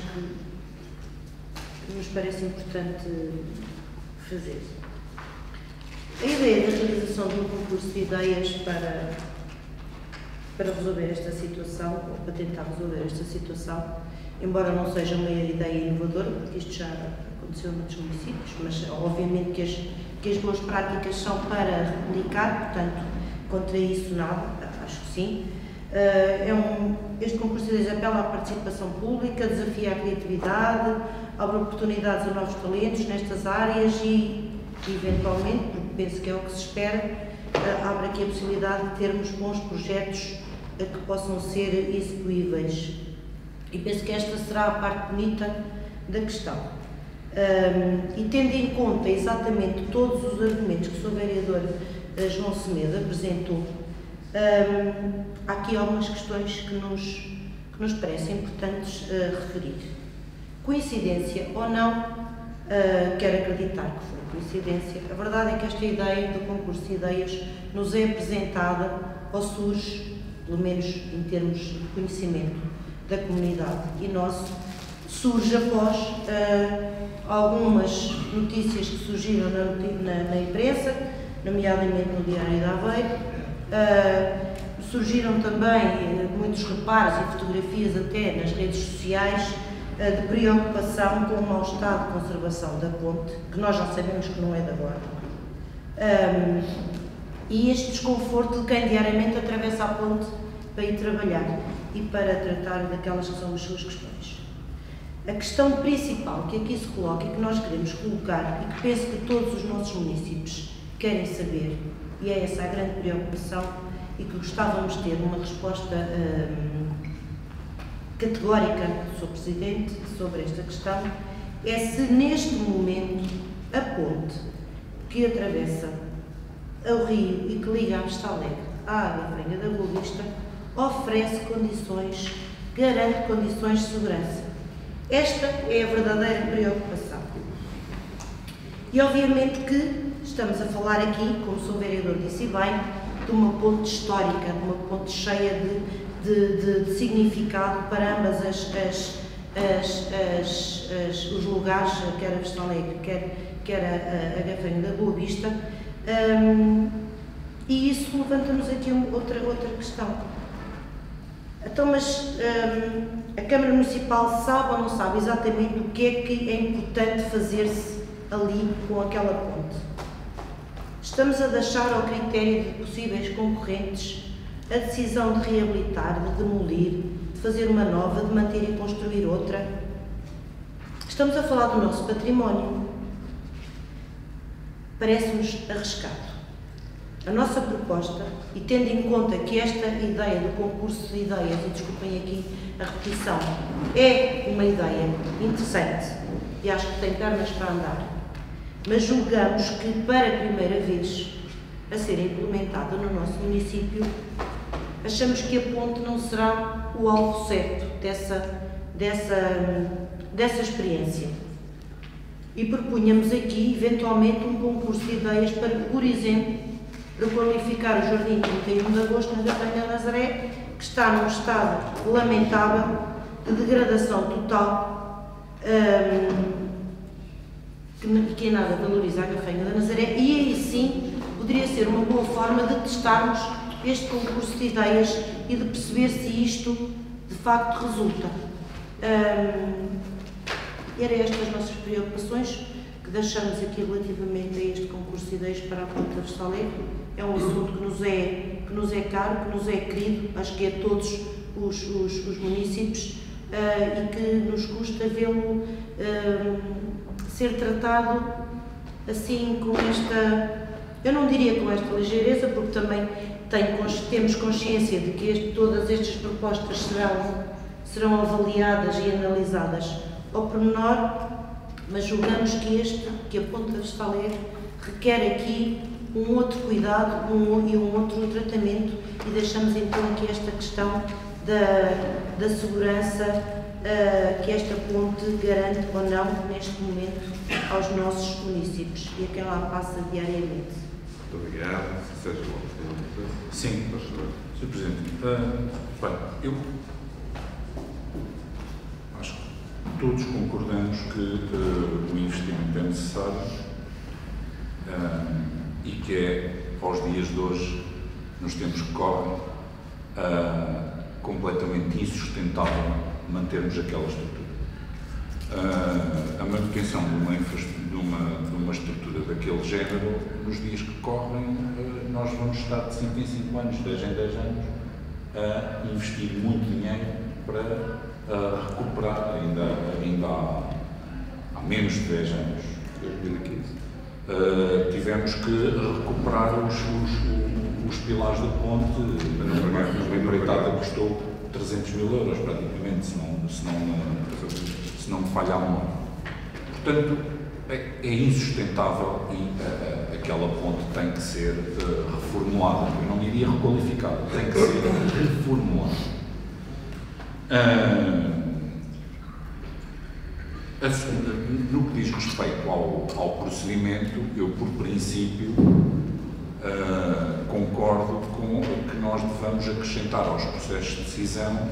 que nos parece importante fazer. A ideia da realização de um concurso de ideias para resolver esta situação, ou para tentar resolver esta situação, embora não seja uma ideia inovadora, porque isto já aconteceu noutros municípios, mas obviamente que as boas práticas são para replicar, portanto, contra isso nada, acho que sim. Este concurso de ideias apela à participação pública, desafia a criatividade, abre oportunidades a novos talentos nestas áreas e, eventualmente, porque penso que é o que se espera, abre aqui a possibilidade de termos bons projetos que possam ser execuíveis. E penso que esta será a parte bonita da questão. E tendo em conta exatamente todos os argumentos que o Sr. Vereador João Semedo apresentou, há aqui algumas questões que nos parecem importantes referir. Coincidência ou não, quero acreditar que foi coincidência, a verdade é que esta ideia do concurso de ideias nos é apresentada ou surge, pelo menos em termos de conhecimento da comunidade e nosso, surge após algumas notícias que surgiram na imprensa, nomeadamente no Diário de Aveiro. Surgiram também muitos reparos e fotografias até nas redes sociais de preocupação com o mau estado de conservação da ponte, que nós já sabemos que não é de agora. E este desconforto de quem diariamente atravessa a ponte para ir trabalhar e para tratar daquelas que são as suas questões. A questão principal que aqui se coloca e que nós queremos colocar e que penso que todos os nossos municípios querem saber, e é essa a grande preocupação e que gostávamos de ter uma resposta categórica do Sr. Presidente sobre esta questão, é se neste momento a ponte que atravessa o rio e que liga a Vista Alegre à Agafarenga da Boa Vista oferece condições, garante condições de segurança. Esta é a verdadeira preocupação. E obviamente que estamos a falar aqui, como o Sr. Vereador disse bem, de uma ponte histórica, de uma ponte cheia de significado para ambas os lugares, quer a Vista Alegre, quer a Agafarenga da Boa Vista, e isso levanta-nos aqui outra questão. Então, mas a Câmara Municipal sabe ou não sabe exatamente o que é importante fazer-se ali com aquela ponte? Estamos a deixar ao critério de possíveis concorrentes a decisão de reabilitar, de demolir, de fazer uma nova, de manter e construir outra? Estamos a falar do nosso património. Parece-nos arriscado. A nossa proposta, e tendo em conta que esta ideia do concurso de ideias, e desculpem aqui a repetição, é uma ideia interessante e acho que tem pernas para andar, mas julgamos que para a primeira vez a ser implementada no nosso município, achamos que a ponte não será o alvo certo dessa experiência. E propunhamos aqui, eventualmente, um concurso de ideias para, por exemplo, requalificar o Jardim 31 de Agosto na Gafanha da Nazaré, que está num estado lamentável de degradação total, que em nada valoriza a Gafanha da Nazaré, e aí sim poderia ser uma boa forma de testarmos este concurso de ideias e de perceber se isto de facto resulta. Eram estas as nossas preocupações que deixamos aqui relativamente a este concurso de ideias para a Ponta Vista Alegre. É um assunto que nos é caro, que nos é querido, acho que é todos os municípios, e que nos custa vê-lo ser tratado assim com esta, eu não diria com esta ligeireza, porque também temos consciência de que todas estas propostas serão avaliadas e analisadas ao pormenor, mas julgamos que a Ponta Vista Alegre requer aqui um outro cuidado e um outro tratamento, e deixamos então aqui esta questão da segurança que esta ponte garante ou não neste momento aos nossos municípios e a quem lá passa diariamente. Muito obrigado. Sérgio Lopes, tem alguma coisa? Sim, Sr. Presidente. Bem, eu acho que todos concordamos que o investimento é necessário e que é, aos dias de hoje, nos tempos que correm, completamente insustentável mantermos aquela estrutura. A manutenção de uma estrutura daquele género, nos dias que correm, nós vamos estar de 5 em 5 anos, 10 em 10 anos, a investir muito dinheiro para recuperar, ainda há menos de 10 anos, 2015, tivemos que recuperar os pilares da ponte, uma empreitada custou 300 mil euros praticamente, se não me falha a memória. Portanto, é insustentável e aquela ponte tem que ser reformulada. Eu não diria requalificada, tem que ser reformulada. No que diz respeito ao procedimento, eu, por princípio, concordo com que nós devamos acrescentar aos processos de decisão,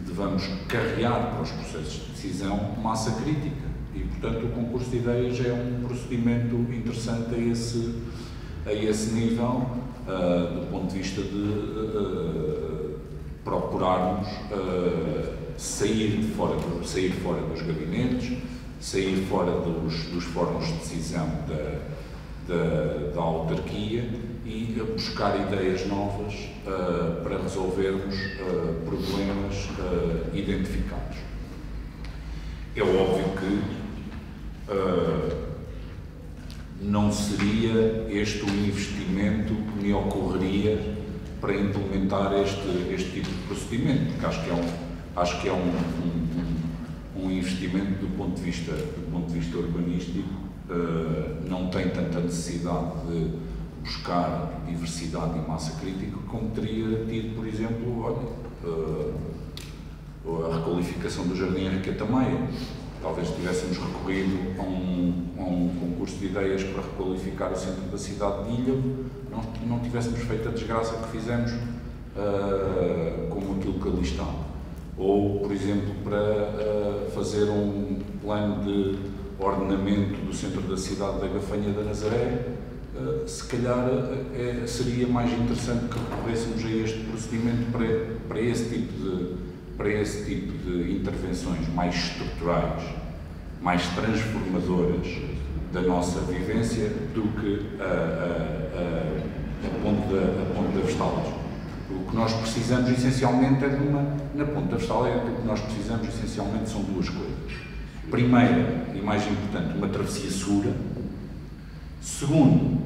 devamos carregar para os processos de decisão massa crítica e, portanto, o concurso de ideias é um procedimento interessante a esse nível, do ponto de vista de procurarmos sair fora dos gabinetes, sair fora dos fóruns de decisão da autarquia e buscar ideias novas para resolvermos problemas identificados. É óbvio que não seria este o investimento que me ocorreria para implementar este tipo de procedimento, porque acho que é um investimento do ponto de vista urbanístico. Não tem tanta necessidade de buscar diversidade e massa crítica como teria tido, por exemplo, a requalificação do Jardim Henriqueta Maia. Talvez tivéssemos recorrido a um concurso de ideias para requalificar o centro da cidade de Ilhavo, não tivéssemos feito a desgraça que fizemos como aquilo que ali está. Ou, por exemplo, para fazer um plano de ordenamento do centro da cidade da Gafanha da Nazaré, se calhar seria mais interessante que recorrêssemos a este procedimento para esse tipo de intervenções mais estruturais, mais transformadoras da nossa vivência do que a Ponte da Vista Alegre. O que nós precisamos essencialmente na Ponte da Vista Alegre, o que nós precisamos essencialmente são duas coisas. Primeira e mais importante, uma travessia segura. Segundo,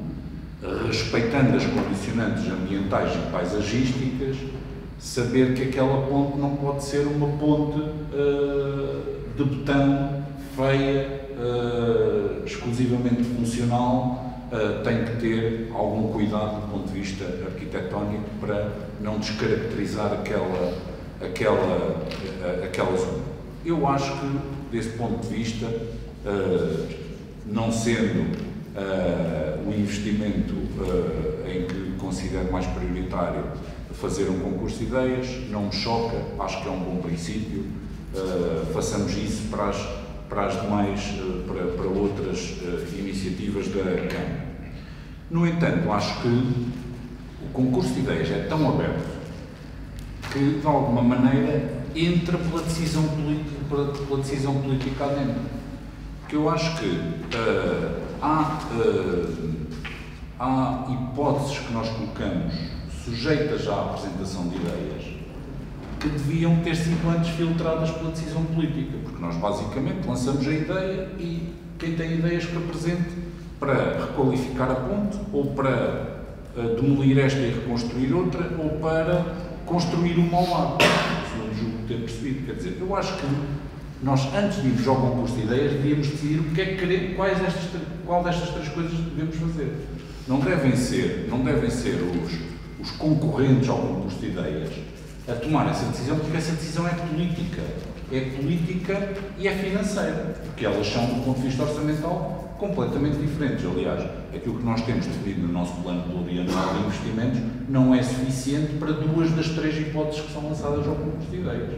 respeitando as condicionantes ambientais e paisagísticas, saber que aquela ponte não pode ser uma ponte de betão, feia, exclusivamente funcional, tem que ter algum cuidado do ponto de vista arquitetónico para não descaracterizar aquela zona. Eu acho que desse ponto de vista, não sendo o investimento em que considero mais prioritário fazer um concurso de ideias, não me choca, acho que é um bom princípio, façamos isso para as demais, para outras iniciativas da Câmara. No entanto, acho que o concurso de ideias é tão aberto que, de alguma maneira, entra pela decisão política adentro. Porque eu acho que há hipóteses que nós colocamos sujeitas à apresentação de ideias que deviam ter sido antes filtradas pela decisão política, porque nós basicamente lançamos a ideia e quem tem ideias que apresente para requalificar a ponte, ou para demolir esta e reconstruir outra, ou para construir uma ao lado, segundo julgo ter percebido. Quer dizer, eu acho que nós, antes de irmos ao concurso de ideias, devíamos decidir o que é que queremos, qual destas três coisas devemos fazer. Não devem ser os concorrentes ao concurso de ideias a tomar essa decisão, porque essa decisão é política e é financeira, porque elas são, do ponto de vista orçamental, completamente diferentes. Aliás, aquilo que nós temos definido no nosso plano plurianual de investimentos não é suficiente para duas das três hipóteses que são lançadas ao concurso de ideias.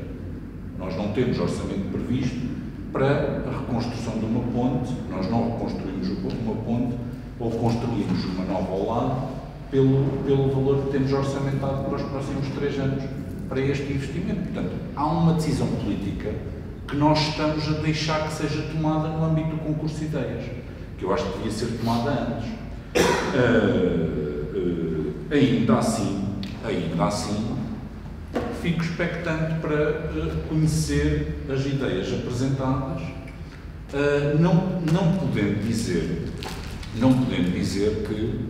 Nós não temos orçamento previsto para a reconstrução de uma ponte, nós não reconstruímos uma ponte ou construímos uma nova ao lado pelo valor que temos orçamentado para os próximos 3 anos para este investimento. Portanto, há uma decisão política que nós estamos a deixar que seja tomada no âmbito do concurso de ideias, que eu acho que devia ser tomada antes. Ainda assim, fico expectante para conhecer as ideias apresentadas, não podendo dizer que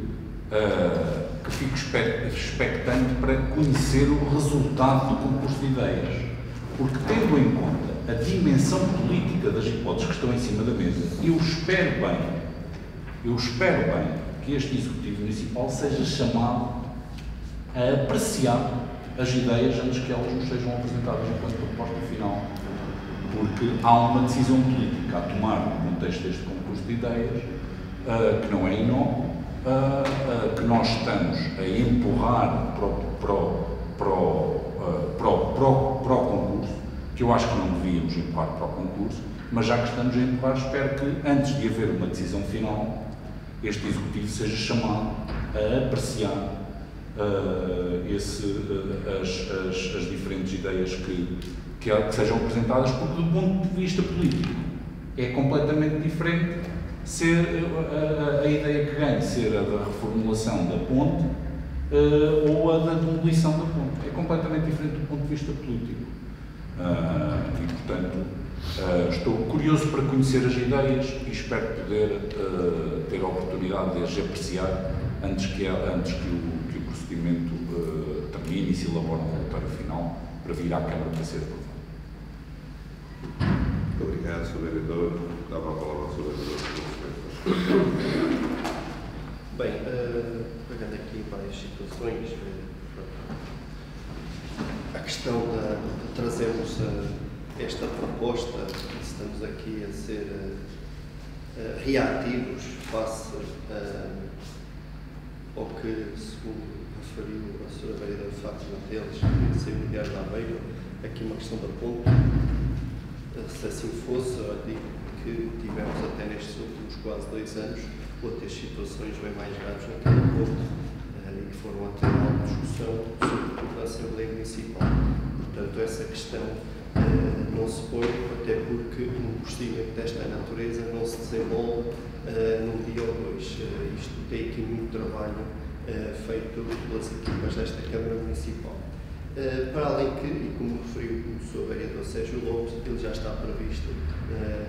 fico expectante para conhecer o resultado do concurso de ideias, porque tendo em conta a dimensão política das hipóteses que estão em cima da mesa, eu espero bem que este Executivo Municipal seja chamado a apreciar as ideias antes que elas nos sejam apresentadas enquanto proposta final, porque há uma decisão política a tomar no contexto deste concurso de ideias que não é inócuo, que nós estamos a empurrar para o concurso, que eu acho que não devíamos empurrar para o concurso, mas já que estamos a empurrar, espero que antes de haver uma decisão final, este Executivo seja chamado a apreciar as diferentes ideias que sejam apresentadas, porque do ponto de vista político é completamente diferente ser a ideia que ganha, ser a da reformulação da ponte ou a da demolição da ponte. É completamente diferente do ponto de vista político. E, portanto, estou curioso para conhecer as ideias e espero poder ter a oportunidade de as apreciar antes que o procedimento termine e se elabore um relatório final para vir à Câmara para ser aprovado. Muito obrigado, Sr. Vereador. Dava a palavra ao Sr. Vereador. Bem, pegando aqui várias situações, a questão de trazermos esta proposta, estamos aqui a ser reativos face ao que, segundo referiu a Sra. Vereadora Fátima Teles, que saiu do Diário de Aveiro, aqui uma questão da ponte. Se assim fosse, eu digo que tivemos até nestes últimos quase 2 anos outras situações bem mais graves naquela ponte e que foram a ter uma discussão, sobretudo na Assembleia Municipal. Portanto, essa questão não se põe, até porque um procedimento desta natureza não se desenvolve num dia ou 2. Isto tem aqui muito trabalho feito pelas equipas desta Câmara Municipal. Para além que, e como referiu o Sr. Vereador Sérgio Lopes, ele já está previsto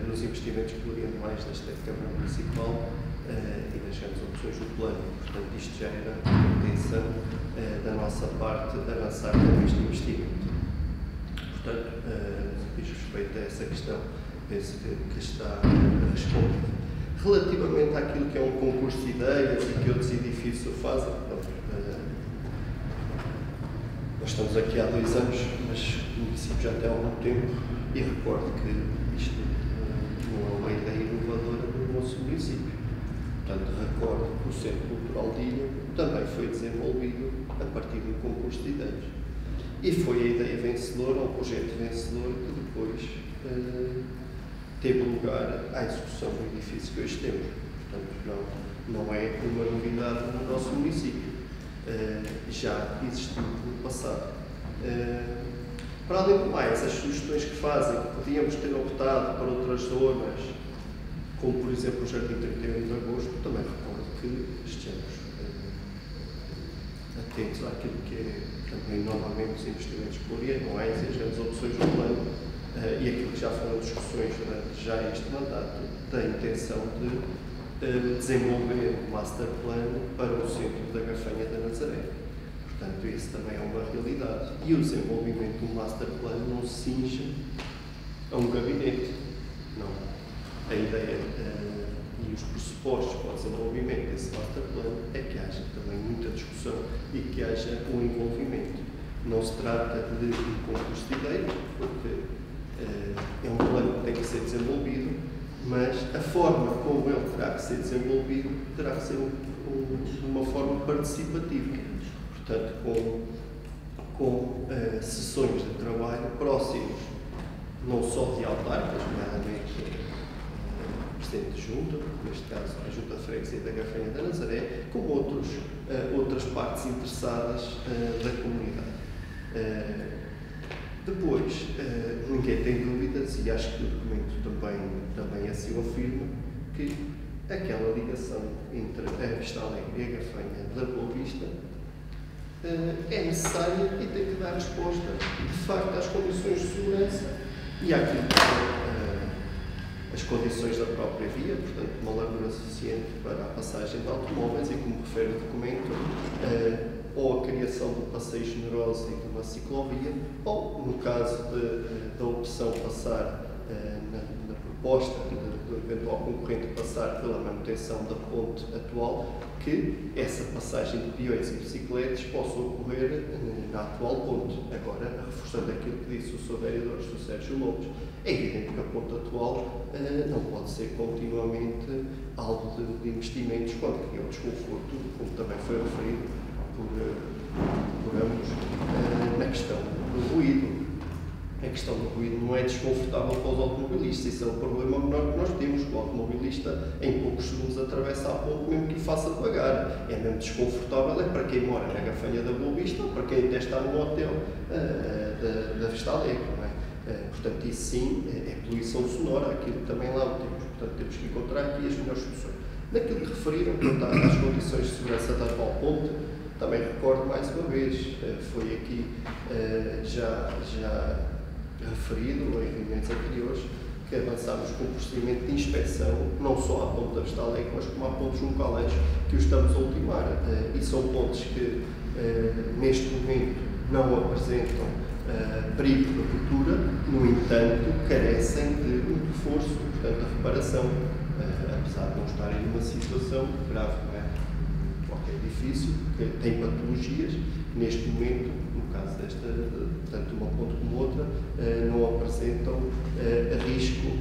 nos investimentos plurianuais desta Câmara Municipal e deixamos opções no plano. Portanto, isto já era a intenção da nossa parte de avançar com este investimento. Portanto, diz respeito a essa questão, penso que está respondida. Relativamente àquilo que é um concurso de ideias e que outros edifícios o fazem, nós estamos aqui há 2 anos, mas o município já tem algum tempo e recordo que isto não é uma ideia inovadora do nosso município. Portanto, recordo que o Centro Cultural de Ilha também foi desenvolvido a partir do concurso de ideias. E foi a ideia vencedora, ou o projeto vencedor, que depois teve lugar à execução do edifício que hoje temos. Portanto, não é uma novidade no nosso município. Já existiu no passado. Para além do mais, as sugestões que fazem, que podíamos ter optado para outras zonas, como por exemplo o Jardim 31 de Agosto, também recordo que estejamos atentos àquilo que é também normalmente os investimentos plurianuais e as grandes opções do plano e aquilo que já foram discussões durante já este mandato, da intenção de desenvolver um master plano para o centro da Gafanha da Nazaré. Portanto, isso também é uma realidade. E o desenvolvimento do master plano não se cinge a um gabinete. Não. A ideia e os pressupostos para o desenvolvimento desse master plano é que haja também muita discussão e que haja um envolvimento. Não se trata de um concurso de ideias, porque é um plano que tem que ser desenvolvido, mas a forma como ele terá que ser desenvolvido terá que ser uma forma participativa. Portanto, com sessões de trabalho próximos, não só de autarcas, nomeadamente Presidente de Junta, neste caso a Junta de Freguesia da Gafanha da Nazaré, como outras partes interessadas da comunidade. Depois, ninguém tem dúvidas, e acho que o documento também assim o afirma, que aquela ligação entre a Vista Alegre e a Gafanha da Boa Vista é necessária e tem que dar resposta, de facto, às condições de segurança e àquilo que são as condições da própria via, portanto, uma largura suficiente para a passagem de automóveis e, como refere o documento, ou a criação de um passeio generoso e de uma ciclovia, ou, no caso da opção passar na proposta do eventual concorrente passar pela manutenção da ponte atual, que essa passagem de peões e bicicletas possa ocorrer na atual ponte. Agora, reforçando aquilo que disse o Sr. Vereador, o Sr. Sérgio Lopes, é evidente que a ponte atual não pode ser continuamente alvo de investimentos, quando cria um desconforto, como também foi referido por ambos, na questão do ruído. A questão do ruído não é desconfortável para os automobilistas, isso é o problema menor que nós temos. O automobilista, em poucos segundos, atravessa a ponte, mesmo que o faça devagar. É mesmo desconfortável, é para quem mora na Gafanha da Boa Vista ou para quem até está no hotel da Vista Alegre, não é? Portanto, isso sim é poluição sonora, aquilo também lá o temos. Portanto, temos que encontrar aqui as melhores soluções. Naquilo que referiram, às condições de segurança da atual ponte, também recordo mais uma vez, foi aqui já referido em reuniões anteriores, que avançámos com o procedimento de inspeção, não só à ponte da Vista Alegre, mas como à ponte Junco Aleixo, que o estamos a ultimar. E são pontes que, neste momento, não apresentam perigo de ruptura, no entanto, carecem de muito esforço, portanto, a reparação, apesar de não estarem numa situação grave, não é? Qualquer edifício que tem patologias, neste momento, no caso desta, tanto uma ponte como outra, não apresentam risco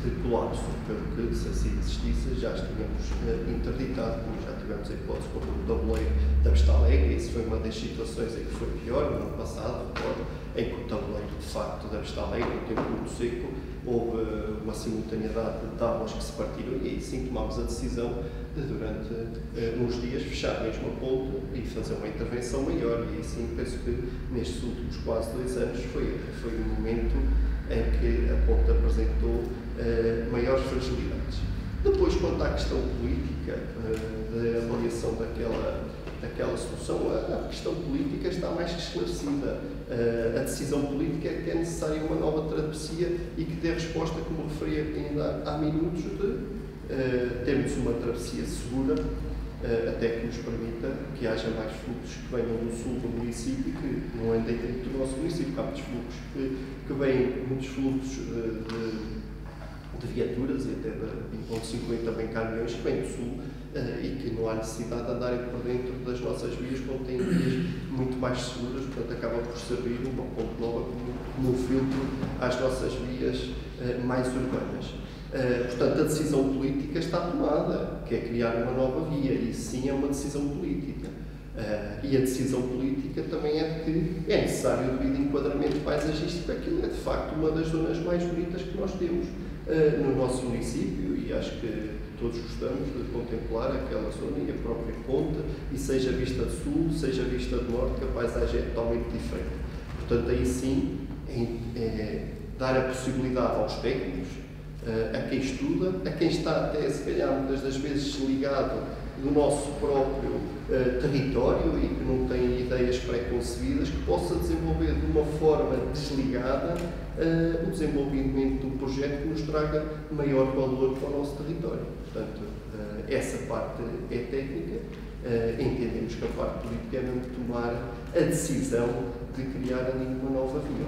de colapso, pelo que, se assim existisse, já as tínhamos interditado, como já tivemos a hipótese com o tabuleiro da Vista Alegre. Isso foi uma das situações em que foi pior, no ano passado, em que o tabuleiro, de facto, da Vista Alegre, no tempo muito seco, houve uma simultaneidade de tábuas que se partiram e aí sim tomámos a decisão de, durante uns dias, fechar mesmo a ponte e fazer uma intervenção maior. E aí sim, penso que nestes últimos quase 2 anos foi o momento em que a ponte apresentou maiores fragilidades. Depois, quanto à questão política, da avaliação daquela solução, a questão política está mais que esclarecida. A decisão política é que é necessária uma nova travessia e que dê resposta, como referi ainda há minutos, de termos uma travessia segura, até que nos permita que haja mais fluxos que venham do sul do município e que não andem dentro do nosso município, porque há muitos fluxos que vêm, muitos fluxos de viaturas e até de 1,50 também caminhões que vêm do sul e que não há necessidade de andarem por dentro das nossas vias quando têm vias muito mais seguras, portanto acaba por servir uma ponte nova como um filtro às nossas vias mais urbanas. Portanto, a decisão política está tomada, que é criar uma nova via, e sim é uma decisão política. E a decisão política também é de que é necessário o devido enquadramento paisagístico, aquilo é de facto uma das zonas mais bonitas que nós temos no nosso município, e acho que todos gostamos de contemplar aquela zona e a própria ponte, e seja vista de sul, seja vista de norte, que a paisagem é totalmente diferente. Portanto, aí sim, dar a possibilidade aos técnicos, a quem estuda, a quem está até, se calhar, muitas das vezes desligado do nosso próprio território e que não tem ideias pré-concebidas, que possa desenvolver de uma forma desligada o desenvolvimento do projeto que nos traga maior valor para o nosso território. Portanto, essa parte é técnica. Entendemos que a parte política é mesmo tomar a decisão de criar ali uma nova via.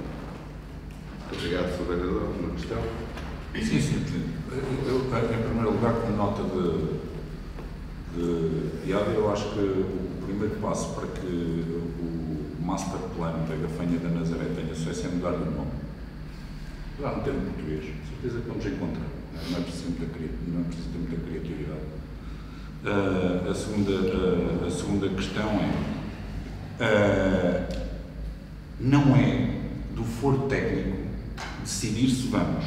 Muito obrigado, Sr. Vereador. Uma questão? Sim, sim. Eu, em primeiro lugar, como nota de IAD, eu acho que o primeiro passo para que o Master Plan da Gafanha da Nazaré tenha sucesso é mudar de nome. Já no termo português, certeza que vamos encontrar. Não é preciso ter muita criatividade. A segunda questão é, não é do foro técnico decidir se vamos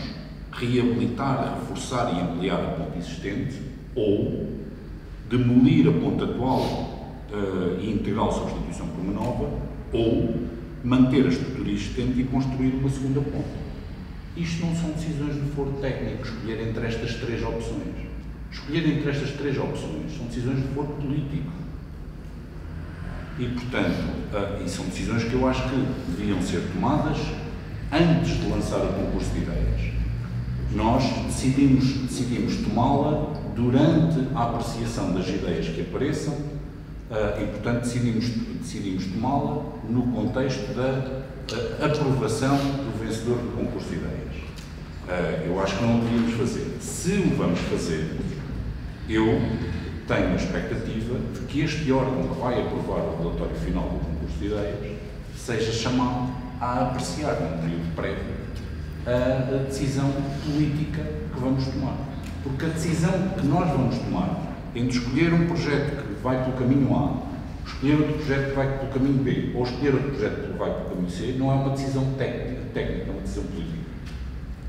reabilitar, reforçar e ampliar a ponte existente ou demolir a ponte atual e integral substituição por uma nova, ou manter a estrutura existente e construir uma segunda ponte. Isto não são decisões de foro técnico, escolher entre estas três opções. Escolher entre estas três opções são decisões de foro político. E, portanto, e são decisões que eu acho que deviam ser tomadas antes de lançar o concurso de ideias. Nós decidimos tomá-la durante a apreciação das ideias que apareçam e, portanto, decidimos tomá-la no contexto da aprovação do vencedor do concurso de ideias. Eu acho que não o devíamos fazer. Se o vamos fazer, eu tenho a expectativa de que este órgão que vai aprovar o relatório final do concurso de ideias seja chamado a apreciar, num período prévio, a decisão política que vamos tomar. Porque a decisão que nós vamos tomar entre escolher um projeto que vai pelo caminho A, escolher outro projeto que vai pelo caminho B, ou escolher outro projeto que vai pelo caminho C, não é uma decisão técnica, é uma decisão política.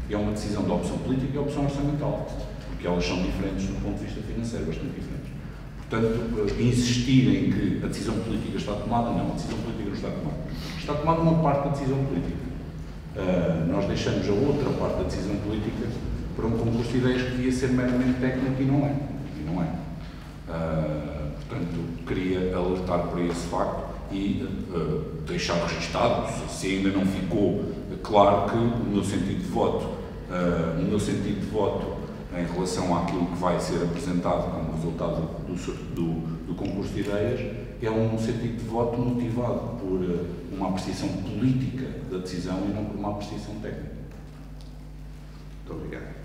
É uma decisão de opção política e opção orçamental, porque elas são diferentes do ponto de vista financeiro, bastante diferentes. Portanto, insistir em que a decisão política está tomada, não, a decisão política não está tomada. Está tomada uma parte da decisão política. Nós deixamos a outra parte da decisão política para um concurso de ideias que devia ser meramente técnico e não é. Portanto, queria alertar para esse facto e deixar registado, se ainda não ficou claro, que o meu sentido de voto em relação àquilo que vai ser apresentado como resultado do concurso de ideias é um sentido de voto motivado por uma apreciação política da decisão e não por uma apreciação técnica. Muito obrigado.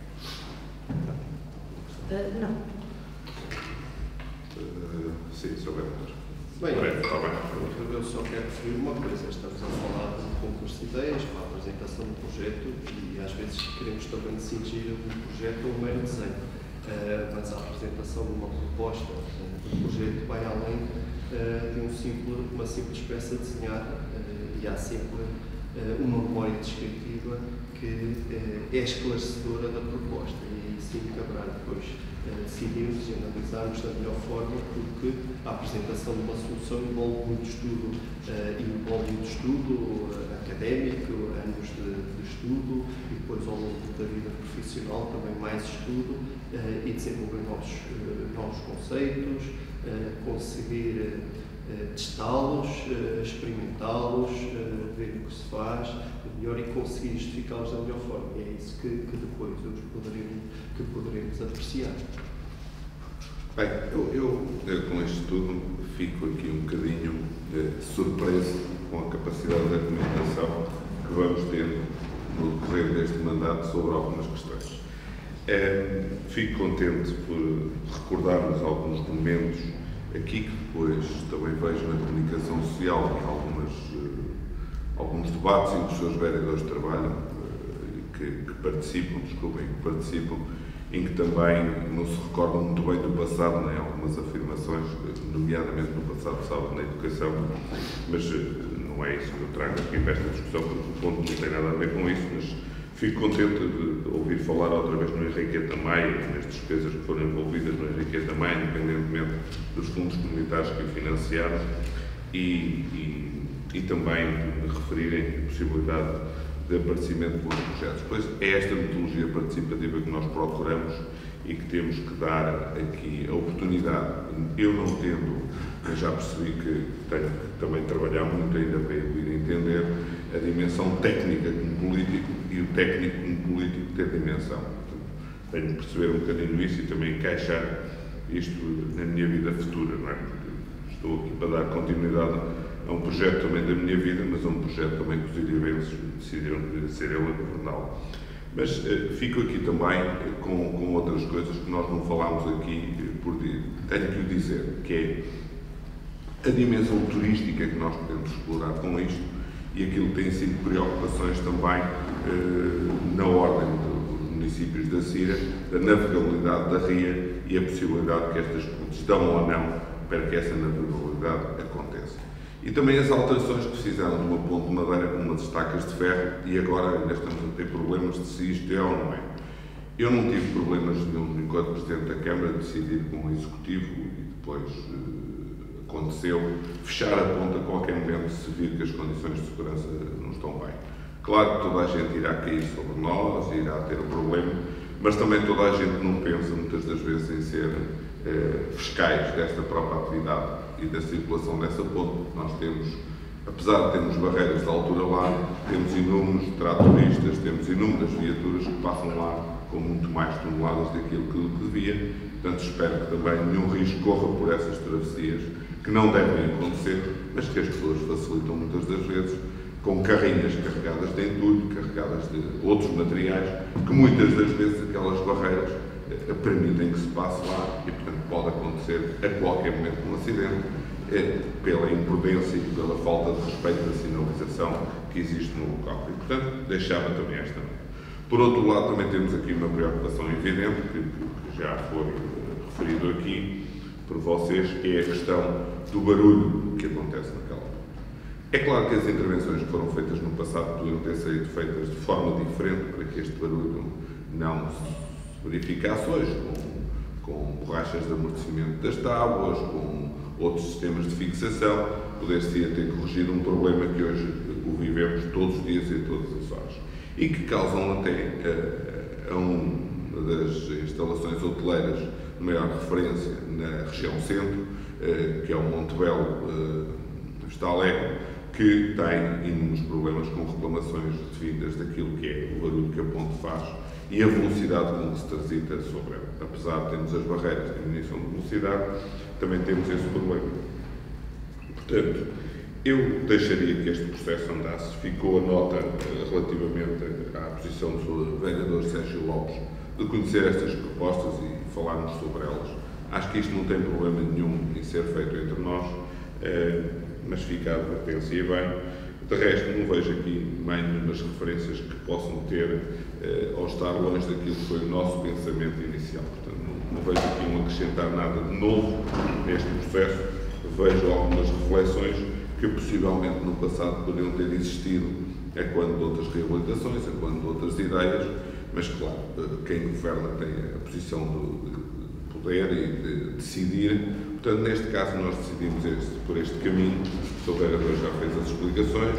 Não. Sim, Sr. Vereador. Bem, Está bem. eu só quero referir uma coisa. Estamos a falar de um concurso de ideias, para a apresentação do projeto, e às vezes queremos também cingir um projeto ou um mero desenho. Mas a apresentação de uma proposta do projeto vai além de uma simples peça desenhada, e há sempre uma memória descritiva que é esclarecedora da proposta, e aí sim caberá depois decidirmos e analisarmos da melhor forma, porque a apresentação de uma solução envolve muito estudo, académico, anos de estudo, e depois ao longo da vida profissional também mais estudo, e desenvolver novos conceitos, conseguir testá-los, experimentá-los, ver o que se faz melhor e conseguir justificá-los da melhor forma. E é isso que depois poderemos apreciar. Bem, eu com isto tudo fico aqui um bocadinho surpreso com a capacidade de argumentação que vamos ter no decorrer deste mandato sobre algumas questões. Fico contente por recordarmos alguns momentos aqui, que depois também vejo na comunicação social alguns debates em que os seus vereadores trabalham, que participam, em que também não se recordam muito bem do passado, nem algumas afirmações, nomeadamente no passado sábado na educação, mas não é isso que eu trago aqui para esta discussão, porque o ponto não tem nada a ver com isso, mas fico contente de ouvir falar outra vez no Henriqueta Maia, nas despesas que foram envolvidas no Henriqueta Maia, independentemente dos fundos comunitários que o financiaram, e também referirem a possibilidade de aparecimento de bons projetos. Pois é esta metodologia participativa que nós procuramos e que temos que dar aqui a oportunidade. Eu não tendo, mas já percebi que tenho que também trabalhar muito ainda para ir entender a dimensão técnica como político e o técnico como político ter dimensão. Portanto, tenho que perceber um bocadinho isso e também encaixar isto na minha vida futura, não é? Porque estou aqui para dar continuidade a um projeto também da minha vida, mas a um projeto também que os iribenses decidiram ser ele a governá-lo. Mas fico aqui também com outras coisas que nós não falámos aqui, tenho que o dizer, que é a dimensão turística que nós podemos explorar com isto e aquilo que tem sido preocupações também na ordem dos municípios da Cira, da navegabilidade da ria e a possibilidade que estas pontes dão ou não para que essa navegabilidade aconteça. E também as alterações que se fizeram de uma ponte de madeira com umas estacas de ferro e agora ainda estamos a ter problemas de se isto é ou não é. Eu não tive problemas nenhum enquanto Presidente da Câmara de decidir com o Executivo e depois aconteceu fechar a ponte a qualquer momento se vir que as condições de segurança não estão bem. Claro que toda a gente irá cair sobre nós, irá ter um problema, mas também toda a gente não pensa muitas das vezes em ser fiscais desta própria atividade e da circulação dessa ponte. Nós temos, apesar de termos barreiras de altura lá, temos inúmeros tratoristas, temos inúmeras viaturas que passam lá com muito mais toneladas daquilo que devia. Portanto, espero que também nenhum risco corra por essas travessias, que não devem acontecer, mas que as pessoas facilitam muitas das vezes com carrinhas carregadas de entulho, carregadas de outros materiais, que muitas das vezes aquelas barreiras permitem que se passe lá e, portanto, pode acontecer a qualquer momento um acidente pela imprudência e pela falta de respeito da sinalização que existe no local. E, portanto, deixava também esta nota. Por outro lado, também temos aqui uma preocupação evidente, que já foi referido aqui por vocês, que é a questão do barulho que acontece naquela ponte. É claro que as intervenções que foram feitas no passado podiam ter sido feitas de forma diferente para que este barulho não se verificasse hoje, com borrachas de amortecimento das tábuas, com outros sistemas de fixação, poder-se ter corrigido um problema que hoje o vivemos todos os dias e todas as horas. E que causam até a uma das instalações hoteleiras de maior referência na região centro, que é o Monte Belo Estalego, que tem inúmeros problemas com reclamações devidas daquilo que é o barulho que a ponte faz e a velocidade com que se transita sobre ela. Apesar de termos as barreiras de diminuição de velocidade, também temos esse problema. Portanto, eu deixaria que este processo andasse. Ficou a nota relativamente à posição do vereador Sérgio Lopes de conhecer estas propostas e falarmos sobre elas. Acho que isto não tem problema nenhum em ser feito entre nós, mas fica a advertência e bem. De resto, não vejo aqui mais nenhumas referências que possam ter ou estar longe daquilo que foi o nosso pensamento inicial. Portanto, não vejo aqui um acrescentar nada de novo neste processo. Vejo algumas reflexões que possivelmente no passado poderiam ter existido a quando de outras reabilitações, a quando de outras ideias, mas claro, quem governa tem a posição de poder e de decidir. Portanto, neste caso nós decidimos por este caminho. O Sr. Vereador já fez as explicações,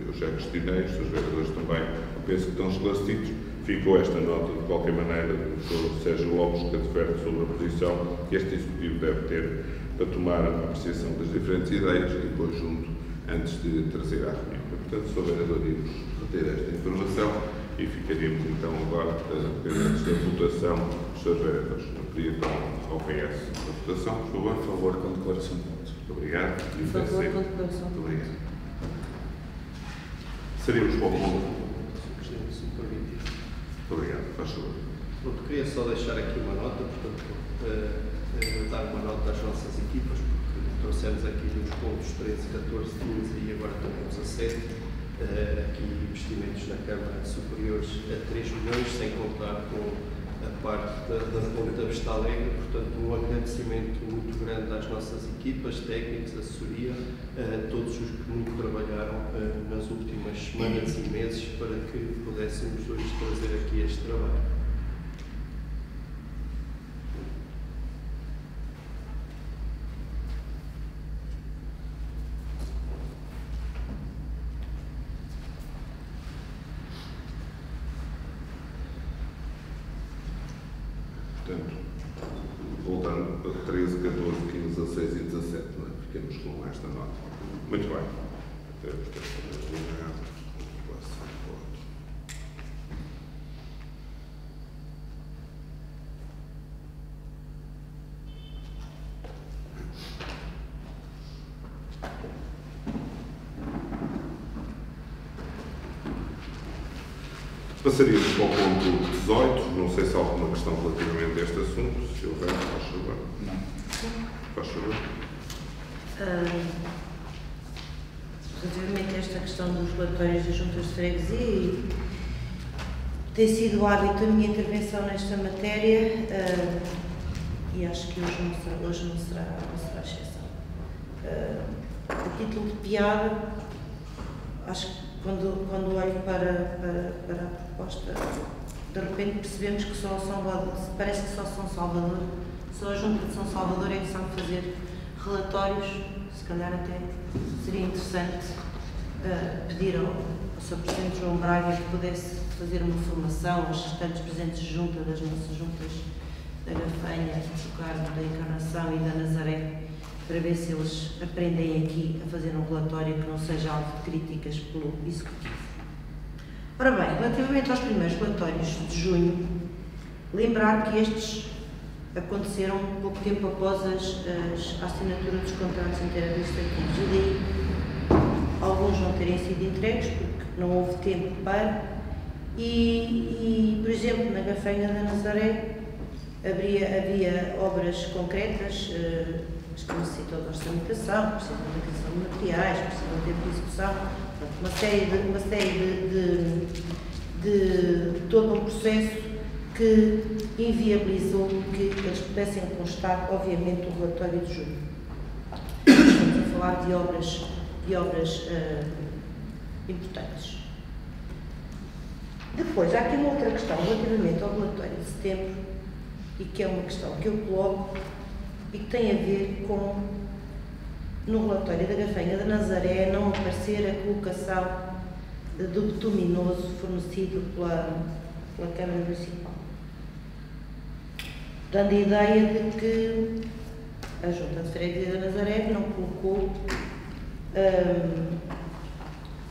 eu já questionei, os seus vereadores também penso que estão esclarecidos. Ficou esta nota, de qualquer maneira, do Sr. Sérgio Lopes, que adverte sobre a posição que este Executivo deve ter para tomar a apreciação das diferentes ideias em conjunto antes de trazer à reunião. Portanto, Sr. Vereador, iremos reter esta informação e ficaríamos então agora antes da votação dos Srs. Vereadores. Eu pedia então ao PS a votação, por favor, com declaração de votos. Muito obrigado. Por favor, com declaração de votos. Muito obrigado. Seríamos para o ponto. Muito obrigado, faz favor. Pronto, queria só deixar aqui uma nota, portanto, dar uma nota às nossas equipas, trouxemos aqui dos pontos 13, 14, 15 e agora também 17, aqui investimentos na Câmara superiores a 3 milhões, sem contar com a parte da ponta Vista Alegre. Portanto, um agradecimento muito grande às nossas equipas, técnicos, assessoria, a todos os que muito trabalharam nas últimas semanas e meses para que pudéssemos hoje trazer aqui este trabalho. Portanto, voltando a 13, 14, 15, 16 e 17, não é? Ficamos com esta nota. Muito bem. Passaríamos para o ponto 18, não sei se há alguma questão relativamente a este assunto, se houver, faz favor. Não. Faz favor. Relativamente a esta questão dos relatórios das juntas de freguesia, tem sido hábito a minha intervenção nesta matéria e acho que hoje não será exceção. A título de piada, acho que quando olho para a proposta, de repente percebemos que só São Salvador, parece que só São Salvador, só a Junta de São Salvador é que sabe fazer relatórios. Se calhar até seria interessante pedir ao Sr. Presidente João Braga que pudesse fazer uma formação aos restantes presidentes de junta das nossas juntas da Gafanha, do Carmo, da Encarnação e da Nazaré, para ver se eles aprendem aqui a fazer um relatório que não seja alvo de críticas pelo Executivo. Ora bem, relativamente aos primeiros relatórios de junho, lembrar que estes aconteceram pouco tempo após a assinatura dos contratos interadministrativos e daí alguns não terem sido entregues porque não houve tempo para e por exemplo, na Gafanha da Nazaré havia obras concretas que necessitam de orçamentação, precisam de aquisição de materiais, precisam de tempo de execução, uma série de todo um processo que inviabilizou que eles pudessem constar, obviamente, o relatório de junho. Estamos a falar de obras importantes. Depois, há aqui uma outra questão relativamente ao relatório de setembro, e que é uma questão que eu coloco e que tem a ver com, no relatório da Gafanha da Nazaré, não aparecer a colocação do bituminoso fornecido pela Câmara Municipal, dando a ideia de que a Junta de Freguesia da Nazaré não colocou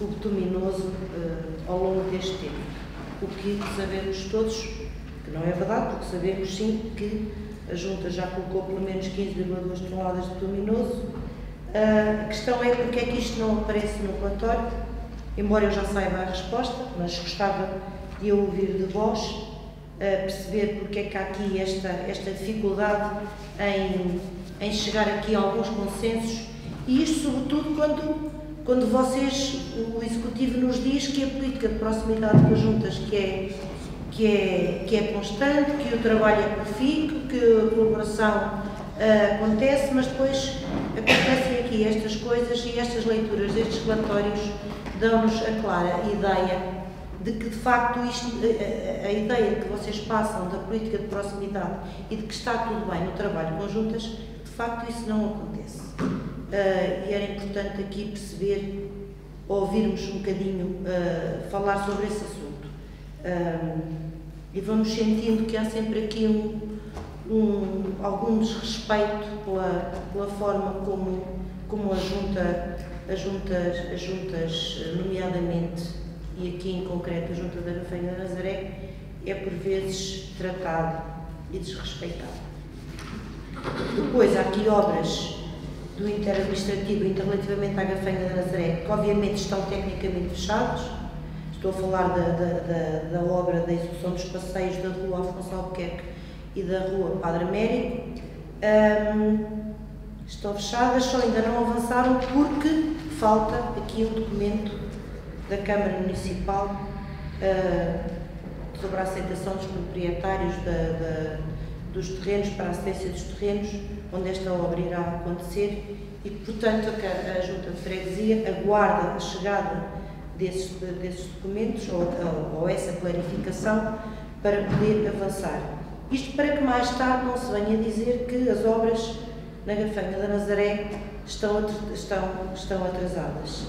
o bituminoso ao longo deste tempo, o que sabemos todos que não é verdade, porque sabemos sim que a Junta já colocou pelo menos 15,2 toneladas de bituminoso. A questão é porque é que isto não aparece no relatório, embora eu já saiba a resposta, mas gostava de ouvir de vós, perceber porque é que há aqui esta dificuldade em chegar aqui a alguns consensos, e isto sobretudo quando vocês, o Executivo nos diz que a política de proximidade com as juntas que é constante, que o trabalho é profícuo, que a colaboração acontece, mas depois acontecem aqui estas coisas e estas leituras destes relatórios dão-nos a clara ideia de que, de facto, a ideia que vocês passam da política de proximidade e de que está tudo bem no trabalho com juntas, de facto isso não acontece. E era importante aqui perceber, ouvirmos um bocadinho falar sobre esse assunto. E vamos sentindo que há sempre aqui algum desrespeito pela forma como as juntas, nomeadamente, e aqui em concreto a Junta da Gafanha da Nazaré, é por vezes tratada e desrespeitada. Depois há aqui obras do interadministrativo relativamente à Gafanha da Nazaré, que obviamente estão tecnicamente fechados. Estou a falar da obra da execução dos passeios da Rua Afonso Albuquerque e da Rua Padre Américo. Estão fechadas, só ainda não avançaram porque falta aqui um documento da Câmara Municipal sobre a aceitação dos proprietários dos terrenos, para a cedência dos terrenos, onde esta obra irá acontecer e, portanto, a Junta de Freguesia aguarda a chegada desses documentos ou essa clarificação para poder avançar. Isto para que mais tarde não se venha dizer que as obras na Gafanha da Nazaré estão atrasadas.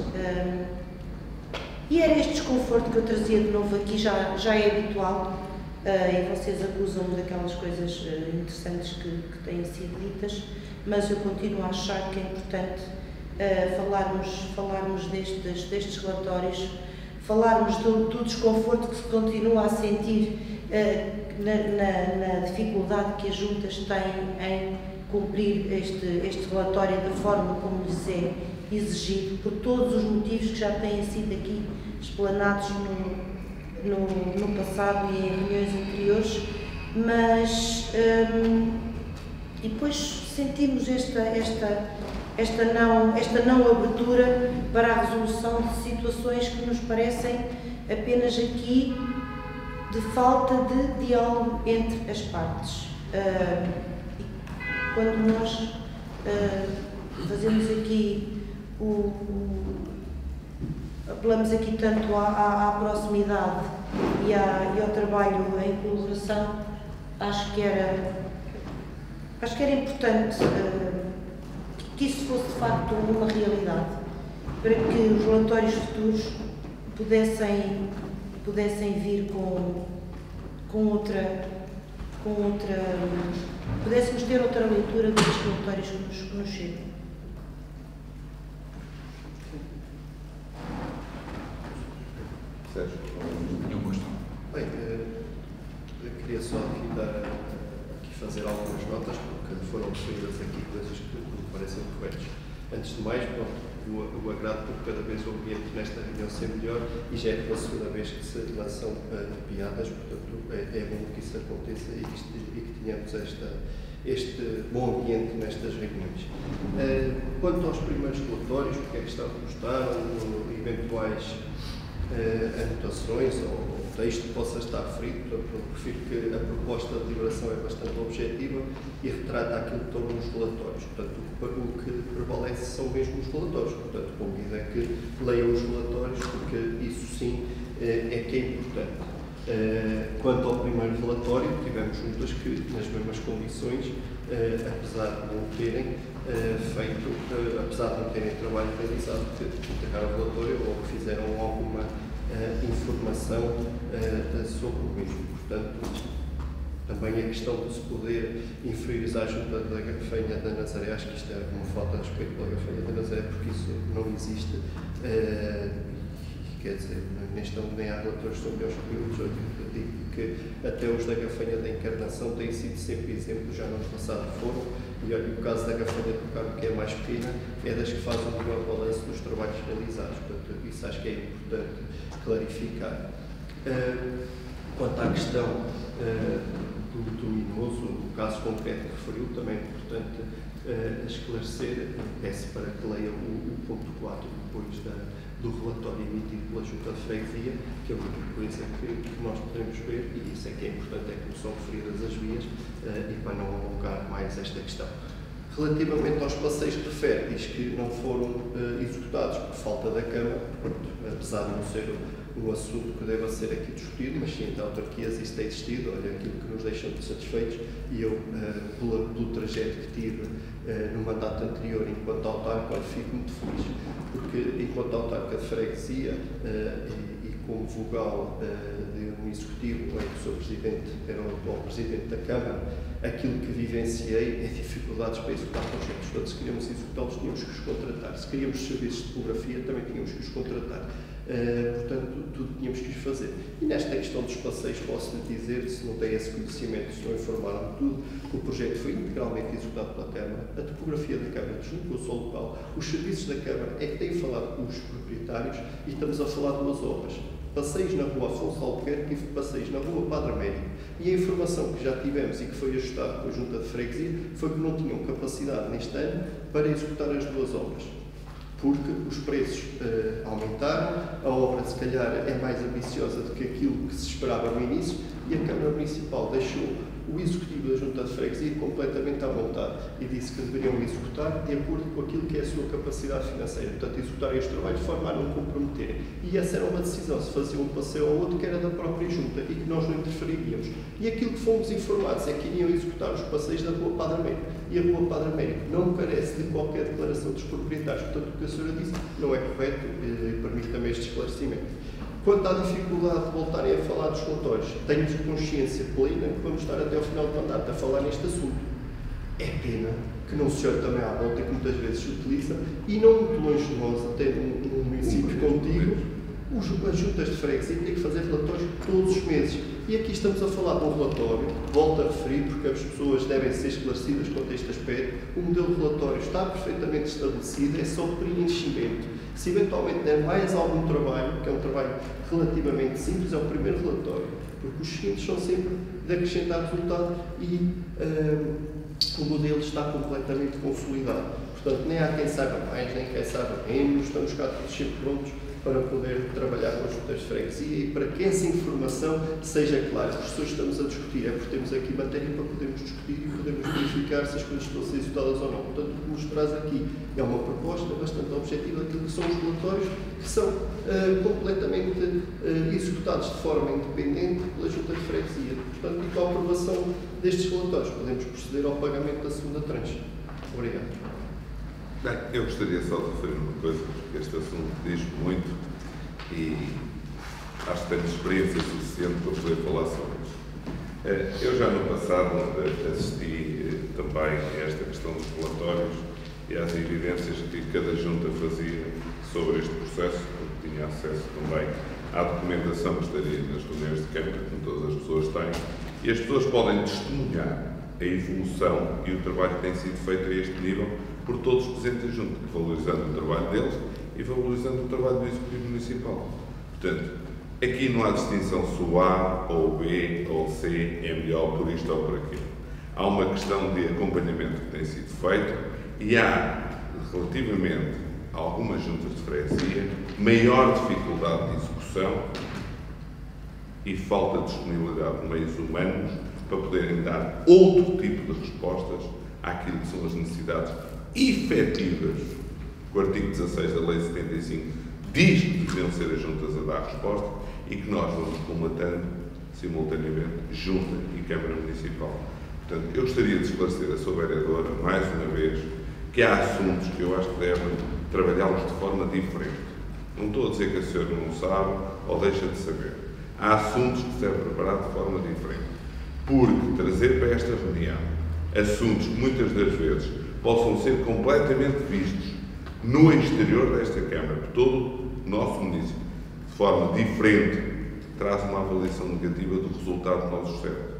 E era este desconforto que eu trazia de novo aqui, já é habitual, e vocês acusam-me daquelas coisas interessantes que têm sido ditas, mas eu continuo a achar que é importante falarmos destes relatórios, falarmos do desconforto que se continua a sentir na dificuldade que as juntas têm em cumprir este relatório da forma como lhes é exigido, por todos os motivos que já têm sido aqui explanados no passado e em reuniões anteriores, mas e depois sentimos esta não abertura para a resolução de situações que nos parecem apenas aqui de falta de diálogo entre as partes. Quando nós fazemos aqui apelamos aqui tanto à proximidade e ao trabalho em colaboração, acho que era importante que isso fosse de facto uma realidade, para que os relatórios futuros pudessem vir com outra pudéssemos ter outra leitura destes relatórios que nos chegam. Sérgio? Nenhuma questão. Bem, eu queria só aqui fazer algumas notas, porque foram referidas aqui coisas que me parecem corretas. Antes de mais, o agrado por cada vez o ambiente nesta reunião ser melhor, e já é pela segunda vez que se lançam piadas, portanto é bom que isso aconteça e que tenhamos este bom ambiente nestas reuniões. Quanto aos primeiros relatórios, porque é que gostaram, eventuais anotações ou texto que possa estar referido, portanto, eu prefiro que a proposta de deliberação é bastante objetiva e retrata aquilo que estão nos relatórios. Portanto, o que prevalece são mesmo os relatórios. Portanto, convido a que leiam os relatórios, porque isso sim é que é importante. Quanto ao primeiro relatório, tivemos juntas que, nas mesmas condições, apesar de não terem apesar de não terem trabalho realizado, que entregaram o relatório ou que fizeram alguma informação sobre o mesmo. Portanto, também a questão de se poder inferir à junta da Gafanha da Nazaré, acho que isto é uma falta de respeito pela Gafanha da Nazaré, porque isso não existe. Quer dizer, nem há relatórios sobre os períodos. Eu digo que até os da Gafanha da Encarnação têm sido sempre exemplos, já no ano passado foram, e olha, o caso da Gafanha do Carmo, que é mais pequena, é das que faz o melhor balanço dos trabalhos realizados. Portanto, isso acho que é importante clarificar. Quanto à questão do Minoso, o caso concreto que referiu, também é importante esclarecer. Peço para que leia o ponto 4 depois do relatório emitido pela Junta de Freguesia, que é a única coisa que nós podemos ver, e isso é que é importante, é que não são referidas as vias, e para não alongar mais esta questão. Relativamente aos passeios que refere, diz que não foram executados por falta da Câmara, apesar de não ser um assunto que deva ser aqui discutido, mas sim, entre autarquias isso tem existido. Olha, aquilo que nos deixa muito satisfeitos, e eu, pelo trajeto que tive no mandato anterior enquanto autarca, fico muito feliz, porque enquanto autarca de freguesia e como vogal de um executivo, em que o Sr. Presidente era o atual Presidente da Câmara, aquilo que vivenciei é dificuldades para executar projetos. Portanto, se queríamos executá-los, tínhamos que os contratar. Se queríamos serviços de topografia, também tínhamos que os contratar. Portanto, tudo tínhamos que os fazer. E nesta questão dos passeios, posso lhe dizer, se não tem esse conhecimento, se não informaram de tudo, que o projeto foi integralmente executado pela Câmara, a topografia da Câmara, junto com o sol local, os serviços da Câmara é que têm falado com os proprietários, e estamos a falar de duas obras. passeios na rua Afonso Albuquerque e passeios na rua Padre Américo. E a informação que já tivemos e que foi ajustada com a Junta de Freguesia foi que não tinham capacidade neste ano para executar as duas obras, porque os preços aumentaram, a obra se calhar é mais ambiciosa do que aquilo que se esperava no início e a Câmara Municipal deixou o Executivo da Junta de Freguesia completamente à vontade e disse que deveriam executar de acordo com aquilo que é a sua capacidade financeira, portanto executar este trabalho de forma a não comprometerem. E essa era uma decisão, se fazia um passeio ou outro, que era da própria Junta e que nós não interferiríamos. E aquilo que fomos informados é que iriam executar os passeios da Rua Padre Américo. E a Rua Padre Américo não carece de qualquer declaração dos proprietários, portanto o que a senhora disse não é correto, e permita-me este esclarecimento. Quanto à dificuldade de voltarem a falar dos relatórios, tenho consciência plena que vamos estar até ao final do mandato a falar neste assunto. É pena que não se olhe também à volta, que muitas vezes se utiliza, e não muito longe de nós, até num município contigo, as juntas de freguesia têm que fazer relatórios todos os meses. E aqui estamos a falar de um relatório, volto a referir, porque as pessoas devem ser esclarecidas quanto a este aspecto. O modelo de relatório está perfeitamente estabelecido, é só preenchimento. Se eventualmente der mais algum trabalho, que é um trabalho relativamente simples, é o primeiro relatório, porque os seguintes são sempre de acrescentar resultado e o modelo está completamente consolidado. Portanto, nem há quem saiba mais, nem quem saiba menos, estamos cá todos sempre prontos para poder trabalhar com as juntas de freguesia e para que essa informação seja clara. As pessoas estamos a discutir, é porque temos aqui matéria para podermos discutir e podermos verificar se as coisas estão a ser executadas ou não. Portanto, o que nos traz aqui é uma proposta bastante objetiva daquilo que são os relatórios que são completamente executados de forma independente pela junta de freguesia. Portanto, e com a aprovação destes relatórios podemos proceder ao pagamento da segunda tranche. Obrigado. Bem, eu gostaria só de referir uma coisa, porque este assunto diz muito e acho que tenho experiência suficiente para poder falar sobre isso. Eu já no passado assisti também a esta questão dos relatórios e às evidências que cada junta fazia sobre este processo, porque tinha acesso também à documentação que estaria nas reuniões de Câmara, como todas as pessoas têm, e as pessoas podem testemunhar a evolução e o trabalho que tem sido feito a este nível por todos os presentes junto, valorizando o trabalho deles e valorizando o trabalho do Executivo Municipal. Portanto, aqui não há distinção se o A ou o B ou o C é melhor por isto ou por aquilo. Há uma questão de acompanhamento que tem sido feito e há, relativamente a algumas juntas de freguesia, maior dificuldade de execução e falta de disponibilidade de meios humanos para poderem dar outro tipo de respostas àquilo que são as necessidades efetivas. O artigo 16 da Lei 75 diz que deviam ser as juntas a dar resposta e que nós vamos combatendo simultaneamente Junta e Câmara Municipal. Portanto, eu gostaria de esclarecer a sua vereadora, mais uma vez, que há assuntos que eu acho que devem trabalhá-los de forma diferente. Não estou a dizer que a senhora não sabe ou deixa de saber. Há assuntos que se devem preparar de forma diferente. Porque trazer para esta reunião assuntos que muitas das vezes possam ser completamente vistos no exterior desta Câmara, por todo o nosso município, de forma diferente, traz uma avaliação negativa do resultado do nosso sucesso.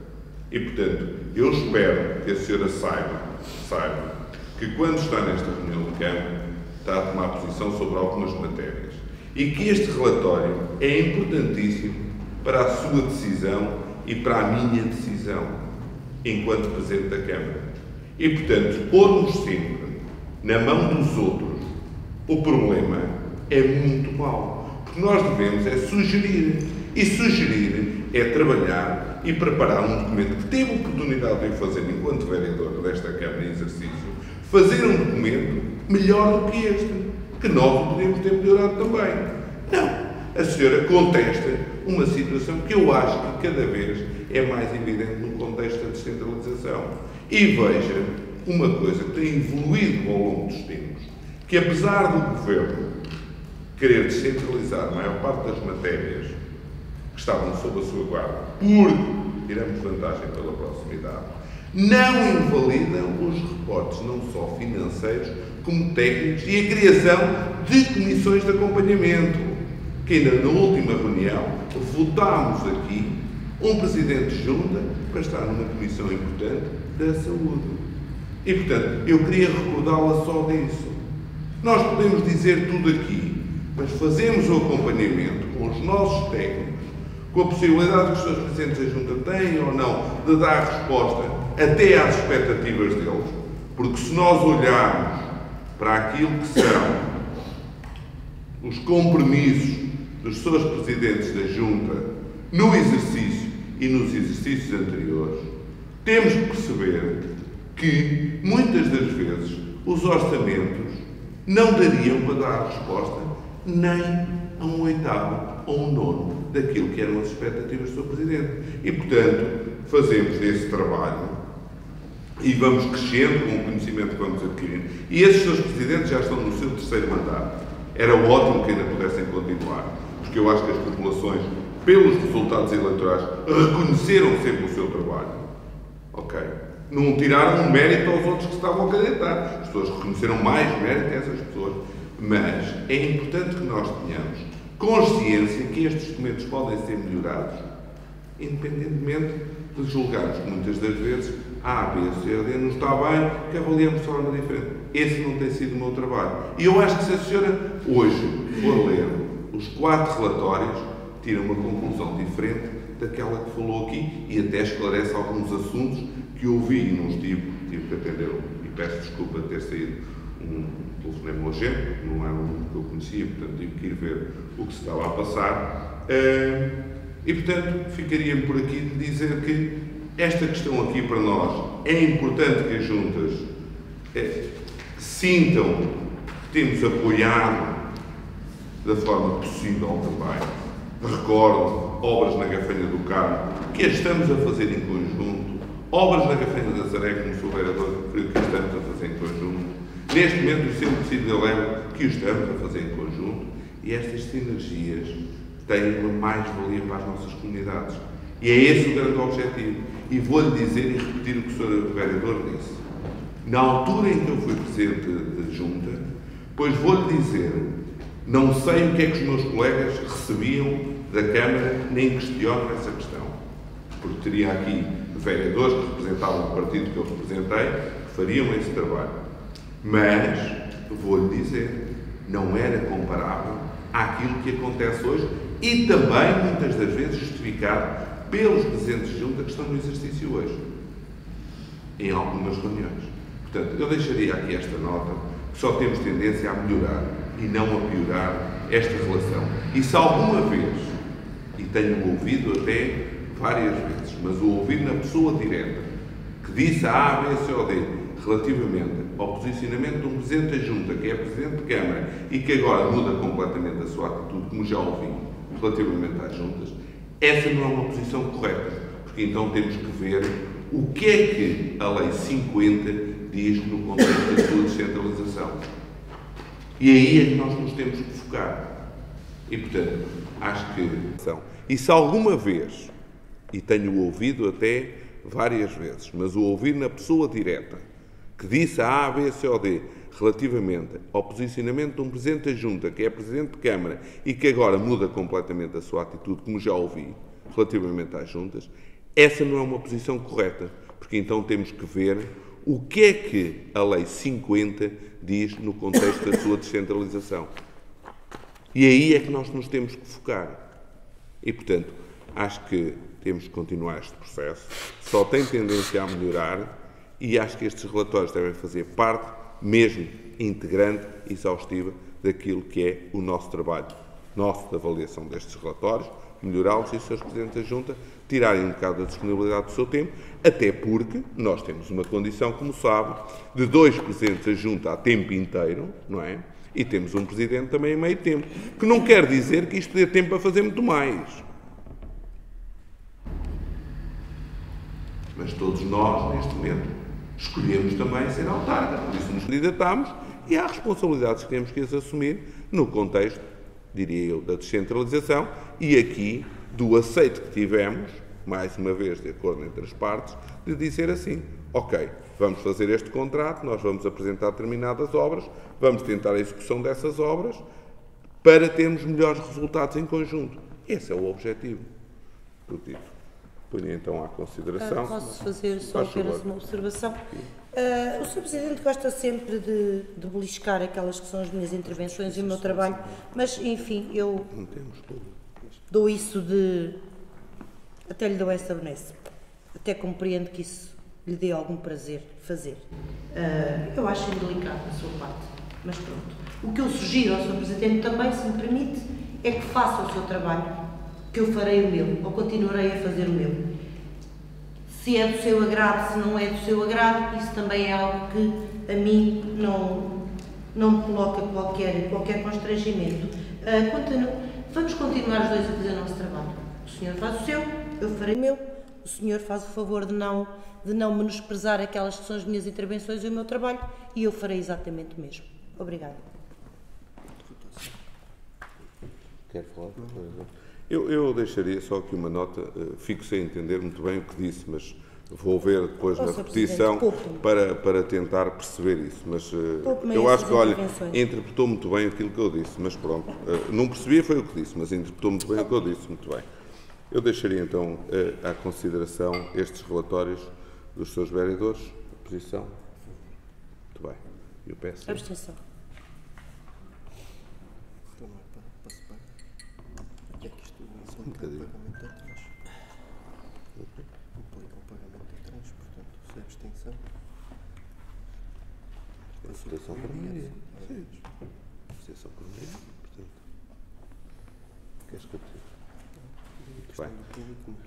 E, portanto, eu espero que a senhora saiba que quando está nesta reunião de Câmara, está a tomar posição sobre algumas matérias. E que este relatório é importantíssimo para a sua decisão e para a minha decisão, enquanto Presidente da Câmara. E, portanto, pormos sempre na mão dos outros o problema é muito mau. Porque nós devemos é sugerir. E sugerir é trabalhar e preparar um documento que teve a oportunidade de fazer enquanto vereador desta Câmara em exercício, fazer um documento melhor do que este, que nós podemos ter melhorado também. Não. A senhora contesta uma situação que eu acho que cada vez é mais evidente no contexto da descentralização. E veja uma coisa que tem evoluído ao longo dos tempos, que apesar do Governo querer descentralizar a maior parte das matérias que estavam sob a sua guarda, porque tiramos vantagem pela proximidade, não invalidam os reportes, não só financeiros, como técnicos, e a criação de comissões de acompanhamento, que ainda na última reunião votámos aqui um Presidente de Junta para estar numa comissão importante da saúde. E, portanto, eu queria recordá-la só disso. Nós podemos dizer tudo aqui, mas fazemos o acompanhamento com os nossos técnicos, com a possibilidade que os seus presidentes da Junta têm ou não de dar resposta até às expectativas deles, porque se nós olharmos para aquilo que são os compromissos dos seus presidentes da Junta no exercício e nos exercícios anteriores, temos que perceber que, muitas das vezes, os orçamentos não dariam para dar resposta nem a um oitavo ou um nono daquilo que eram as expectativas do Sr. Presidente. E, portanto, fazemos esse trabalho e vamos crescendo com o conhecimento que vamos adquirindo. E esses seus presidentes já estão no seu terceiro mandato. Era ótimo que ainda pudessem continuar, porque eu acho que as populações, pelos resultados eleitorais, reconheceram sempre o seu trabalho. Ok? Não tiraram um mérito aos outros que estavam a candidatar. As pessoas reconheceram mais mérito a essas pessoas. Mas é importante que nós tenhamos consciência que estes documentos podem ser melhorados, independentemente de julgarmos que muitas das vezes A, B, C, D não está bem, que avaliamos de forma diferente. Esse não tem sido o meu trabalho. E eu acho que se a senhora hoje for ler os 4 relatórios, tira uma conclusão diferente daquela que falou aqui e até esclarece alguns assuntos que eu vi e não tive que atender, e peço desculpa de ter saído um telefonema urgente, não era um número que eu conhecia, portanto tive que ir ver o que se estava a passar. E, portanto, ficaria-me por aqui de dizer que esta questão aqui para nós é importante que as juntas sintam que temos apoiado da forma possível também. Recordo obras na Gafanha do Carmo que as estamos a fazer em conjunto, obras na Gafanha da Zaré, como o Sr. Vereador referiu, que estamos a fazer em conjunto. Neste momento, o Centro de Tecido de Leve, que o estamos a fazer em conjunto, e estas sinergias têm uma mais-valia para as nossas comunidades. E é esse o grande objetivo. E vou-lhe dizer e repetir o que o Sr. Vereador disse. Na altura em que eu fui Presidente de Junta, pois vou-lhe dizer, não sei o que é que os meus colegas recebiam da Câmara, nem questiono essa questão. Porque teria aqui vereadores que representavam o partido que eu representei, que fariam esse trabalho. Mas, vou-lhe dizer, não era comparável àquilo que acontece hoje e também, muitas das vezes, justificado pelos presidentes de junta que estão no exercício hoje, em algumas reuniões. Portanto, eu deixaria aqui esta nota, que só temos tendência a melhorar e não a piorar esta relação. E se alguma vez, e tenho ouvido até várias vezes, mas o ouvir na pessoa direta, que disse a B, C ou D, relativamente ao posicionamento de um Presidente da Junta, que é Presidente de Câmara, e que agora muda completamente a sua atitude, como já ouvi, relativamente às juntas, essa não é uma posição correta, porque então temos que ver o que é que a Lei 50 diz no contexto da sua descentralização. E aí é que nós nos temos que focar. E, portanto, acho que... E se alguma vez, e tenho ouvido até várias vezes, mas o ouvir na pessoa direta, que disse a B, C ou D, relativamente ao posicionamento de um Presidente da Junta, que é Presidente de Câmara, e que agora muda completamente a sua atitude, como já ouvi, relativamente às juntas, essa não é uma posição correta, porque então temos que ver o que é que a Lei 50 diz no contexto da sua descentralização. E aí é que nós nos temos que focar. E, portanto, acho que temos que continuar este processo, só tem tendência a melhorar, e acho que estes relatórios devem fazer parte, mesmo integrante, exaustiva, daquilo que é o nosso trabalho, nosso de avaliação destes relatórios, melhorá-los e os seus Presidentes da Junta tirarem um bocado da disponibilidade do seu tempo, até porque nós temos uma condição, como sabe, de 2 Presidentes da Junta a tempo inteiro, não é? E temos um Presidente também a meio tempo, que não quer dizer que isto dê tempo para fazer muito mais. Mas todos nós, neste momento, escolhemos também ser autarca, por isso nos candidatamos e há responsabilidades que temos que as assumir no contexto, diria eu, da descentralização e aqui do aceito que tivemos, mais uma vez de acordo entre as partes, de dizer assim, ok, vamos fazer este contrato, nós vamos apresentar determinadas obras, vamos tentar a execução dessas obras para termos melhores resultados em conjunto. Esse é o objetivo do título. Ponho então à consideração. Posso fazer só apenas uma observação? O Sr. Presidente gosta sempre de beliscar aquelas que são as minhas intervenções e o meu trabalho, mas, enfim, eu... Não temos tudo. dou isso de... até lhe dou essa benesse. Até compreendo que isso lhe dê algum prazer fazer. Eu acho indelicado da sua parte, mas pronto. O que eu sugiro ao Sr. Presidente também, se me permite, é que faça o seu trabalho, que eu farei o meu, ou continuarei a fazer o meu. Se é do seu agrado, se não é do seu agrado, isso também é algo que a mim não me coloca qualquer constrangimento. Vamos continuar os dois a fazer o nosso trabalho. O senhor faz o seu, eu farei o meu. O senhor faz o favor de não menosprezar aquelas que são as minhas intervenções e o meu trabalho, e eu farei exatamente o mesmo. Obrigada. Quer falar? Eu deixaria só aqui uma nota, fico sem entender muito bem o que disse, mas vou ver depois na repetição para tentar perceber isso. Mas eu acho que, olha, interpretou muito bem aquilo que eu disse, mas pronto, não percebi foi o que disse, mas interpretou muito bem o que eu disse, muito bem. Eu deixaria então à consideração estes relatórios dos seus vereadores. Oposição? Muito bem. Eu peço. Abstenção. Um bocadinho. Implica o pagamento de trans, portanto, se é abstenção. Abstenção por maioria. Sim. Abstenção por maioria, portanto. Queres que eu te... Muito bem.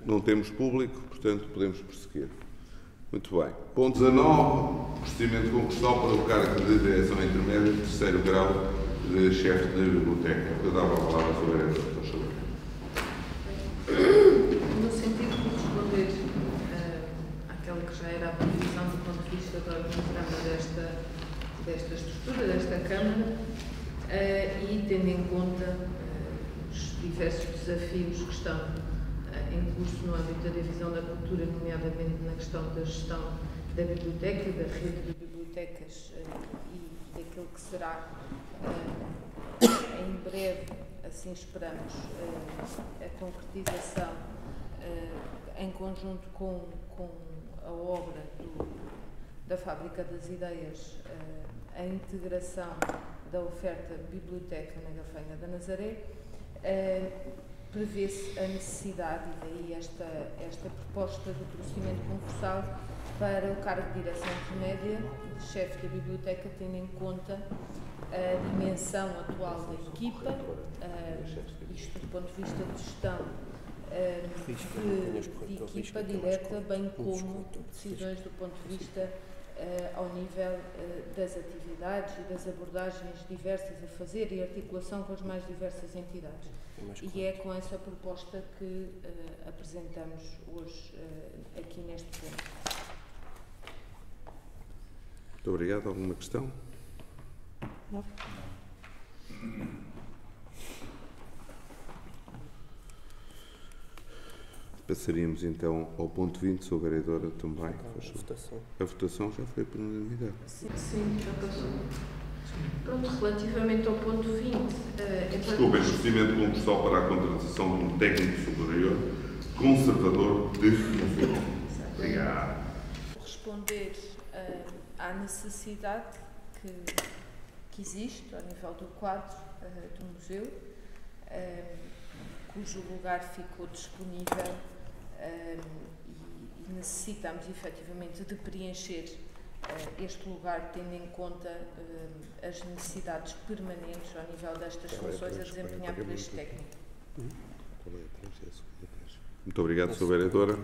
Não temos público, portanto, podemos prosseguir. Muito bem. Ponto 19. Procedimento concursal para o cargo de direção intermédia de terceiro grau de chefe de biblioteca. Eu dava a palavra ao vereador, por favor. No sentido de responder àquela que já era a previsão do ponto de vista do organigrama desta estrutura, desta Câmara, e tendo em conta os diversos desafios que estão em curso no âmbito da divisão da cultura, nomeadamente na questão da gestão da biblioteca, da rede de bibliotecas e daquilo que será em breve, assim esperamos, a concretização em conjunto com a obra da Fábrica das Ideias, a integração da oferta biblioteca na Gafanha da Nazaré, prevê-se a necessidade, e daí esta proposta de procedimento concursal para o cargo de direção intermédia de chefe da biblioteca, tendo em conta a dimensão atual da equipa, isto do ponto de vista de gestão de equipa direta, bem como decisões do ponto de vista ao nível das atividades e das abordagens diversas a fazer e articulação com as mais diversas entidades. E é com essa proposta que apresentamos hoje aqui neste ponto. Muito obrigado. Alguma questão? Não. Passaríamos então ao ponto 20, sou vereadora também. A votação já foi por unanimidade. Sim, já passou. Pronto, relativamente ao ponto 20... Desculpem, procedimento concursal para a contratação de um técnico superior conservador de museu. Obrigado. Responder à necessidade que existe ao nível do quadro do museu, cujo lugar ficou disponível e necessitamos efetivamente de preencher este lugar, tendo em conta as necessidades permanentes ao nível destas funções a desempenhar por este técnico. Muito obrigado, Sr. Vereadora.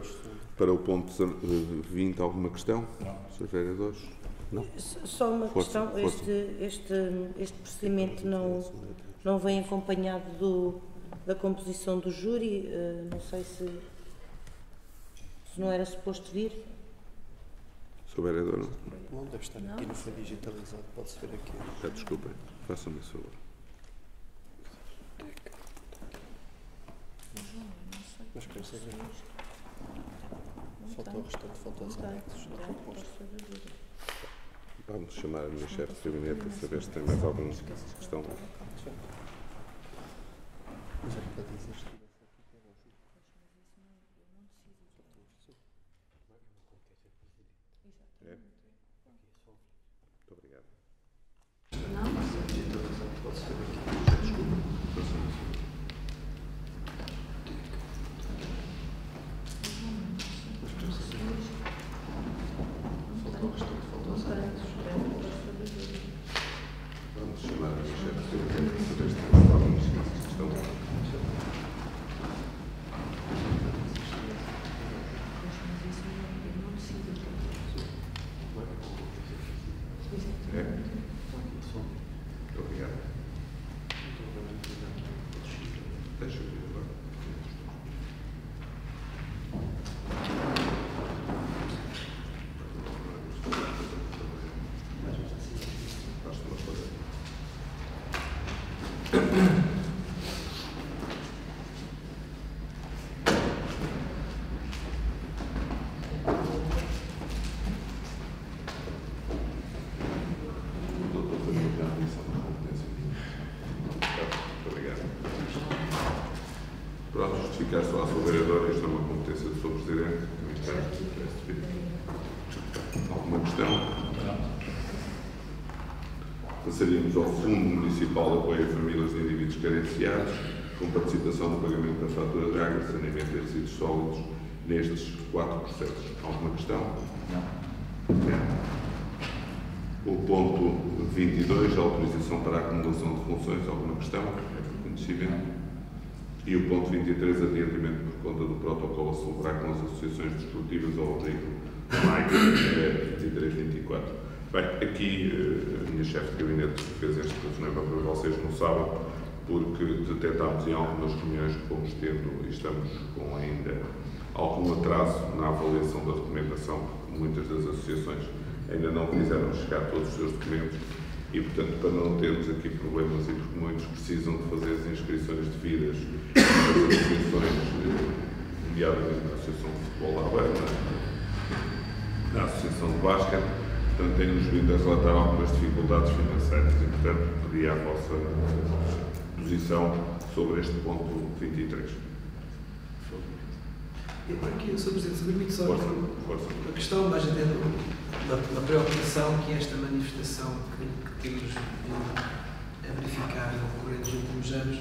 Para o ponto 20, alguma questão? Não. Srs. Vereadores? Não? Só uma questão. Este procedimento não vem acompanhado da composição do júri. Não sei se não era suposto vir. Sr. Vereador? Não deve estar aqui, não foi digitalizado, pode-se ver aqui. Desculpem, façam-me esse favor. Mas quero saber. Falta o restante, falta os anexos da proposta. Vamos chamar a minha chefe de gabinete a saber se tem mais alguma questão. Mas é para dizer que Muito obrigado. Não? digitalização pode-se ver aqui. Desculpa, façam isso. chamar a chefe sobre esta questão. É? Muito obrigado. Deixa eu ver agora. Basta uma coisa. Pronto, justificar só a sua vereadora, isto é uma competência do Sr. Presidente. Alguma questão? Passaríamos ao Fundo Municipal de Apoio a Famílias e Indivíduos Carenciados, com participação no pagamento da fatura de água, saneamento e resíduos sólidos nestes 4 processos. Alguma questão? Não. O ponto 22, a autorização para a acumulação de funções. Alguma questão? É por conhecimento. E o ponto 23, adiantamento por conta do protocolo a celebrar com as associações desportivas ao abrigo de maio 23-24. Bem, aqui a minha chefe de gabinete fez este telefonema para vocês não sabem, porque detectámos em algumas reuniões que fomos tendo e estamos com ainda algum atraso na avaliação da documentação, porque muitas das associações ainda não fizeram chegar todos os seus documentos e, portanto, para não termos aqui problemas e porque muitos precisam de fazer as inscrições devidas nas associações, nomeadamente na Associação de Futebol da Aveiro, na Associação de Basquete, portanto, tem-nos vindo a relatar algumas dificuldades financeiras e, portanto, pedi a vossa posição sobre este ponto 23. Aqui, Sr. Presidente, se permite só Força. a questão, mais até da preocupação que esta manifestação que temos vindo a verificar no decorrer dos últimos anos,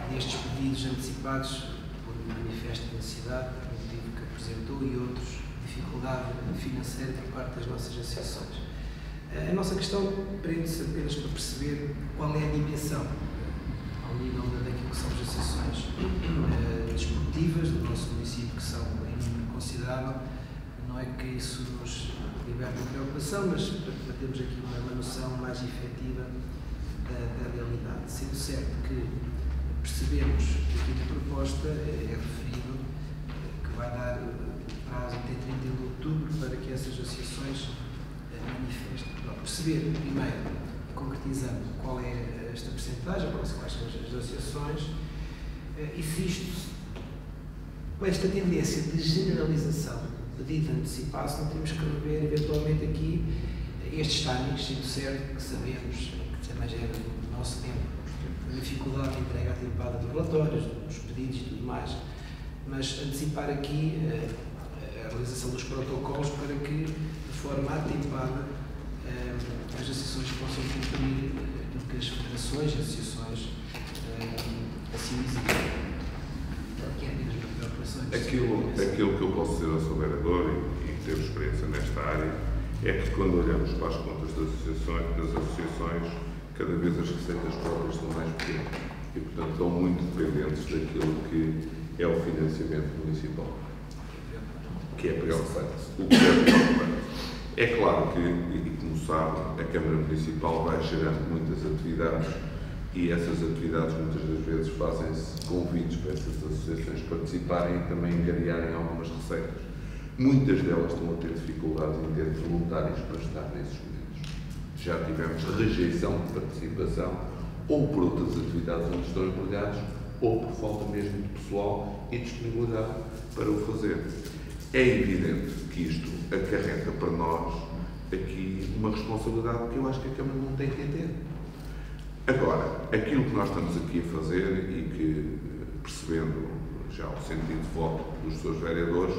destes pedidos antecipados por manifesto de necessidade, por motivo que apresentou, e outros, dificuldade financeira por parte das nossas associações. A nossa questão prende-se apenas para perceber qual é a dimensão, ao nível daquilo que são as associações desportivas do nosso município, que são em número considerável. Não é que isso nos liberte de preocupação, mas para termos aqui uma noção mais efetiva da realidade. Sendo certo que percebemos que aqui na proposta é referido que vai dar prazo até 30 de outubro para que essas associações manifestem. Perceber, primeiro, concretizando qual é esta percentagem, quais são as associações, e se isto, com esta tendência de generalização pedida antecipada, não temos que rever eventualmente aqui estes timings, sendo certo que sabemos que também já era no nosso tempo a dificuldade de entrega atempada dos relatórios, dos pedidos e tudo mais, mas antecipar aqui a realização dos protocolos para que, de forma atempada, as associações possam cumprir aquilo que as federações e associações assim exigem. Que é apenas uma preocupação. Aquilo que eu posso dizer ao seu vereador e ter experiência nesta área é que quando olhamos para as contas das associações, cada vez as receitas próprias são mais pequenas e, portanto, estão muito dependentes daquilo que é o financiamento municipal, que é preocupante. É claro que, e como sabe, a Câmara Municipal vai gerando muitas atividades e essas atividades muitas das vezes fazem-se convites para essas associações participarem e também angariarem algumas receitas. Muitas delas estão a ter dificuldades em ter voluntários para estar nesses momentos. Já tivemos rejeição de participação ou por outras atividades onde estão empregados ou por falta mesmo de pessoal e disponibilidade para o fazer. É evidente que isto acarreta para nós aqui uma responsabilidade que eu acho que a Câmara não tem que ter. Agora, aquilo que nós estamos aqui a fazer e que, percebendo já o sentido de voto dos seus vereadores,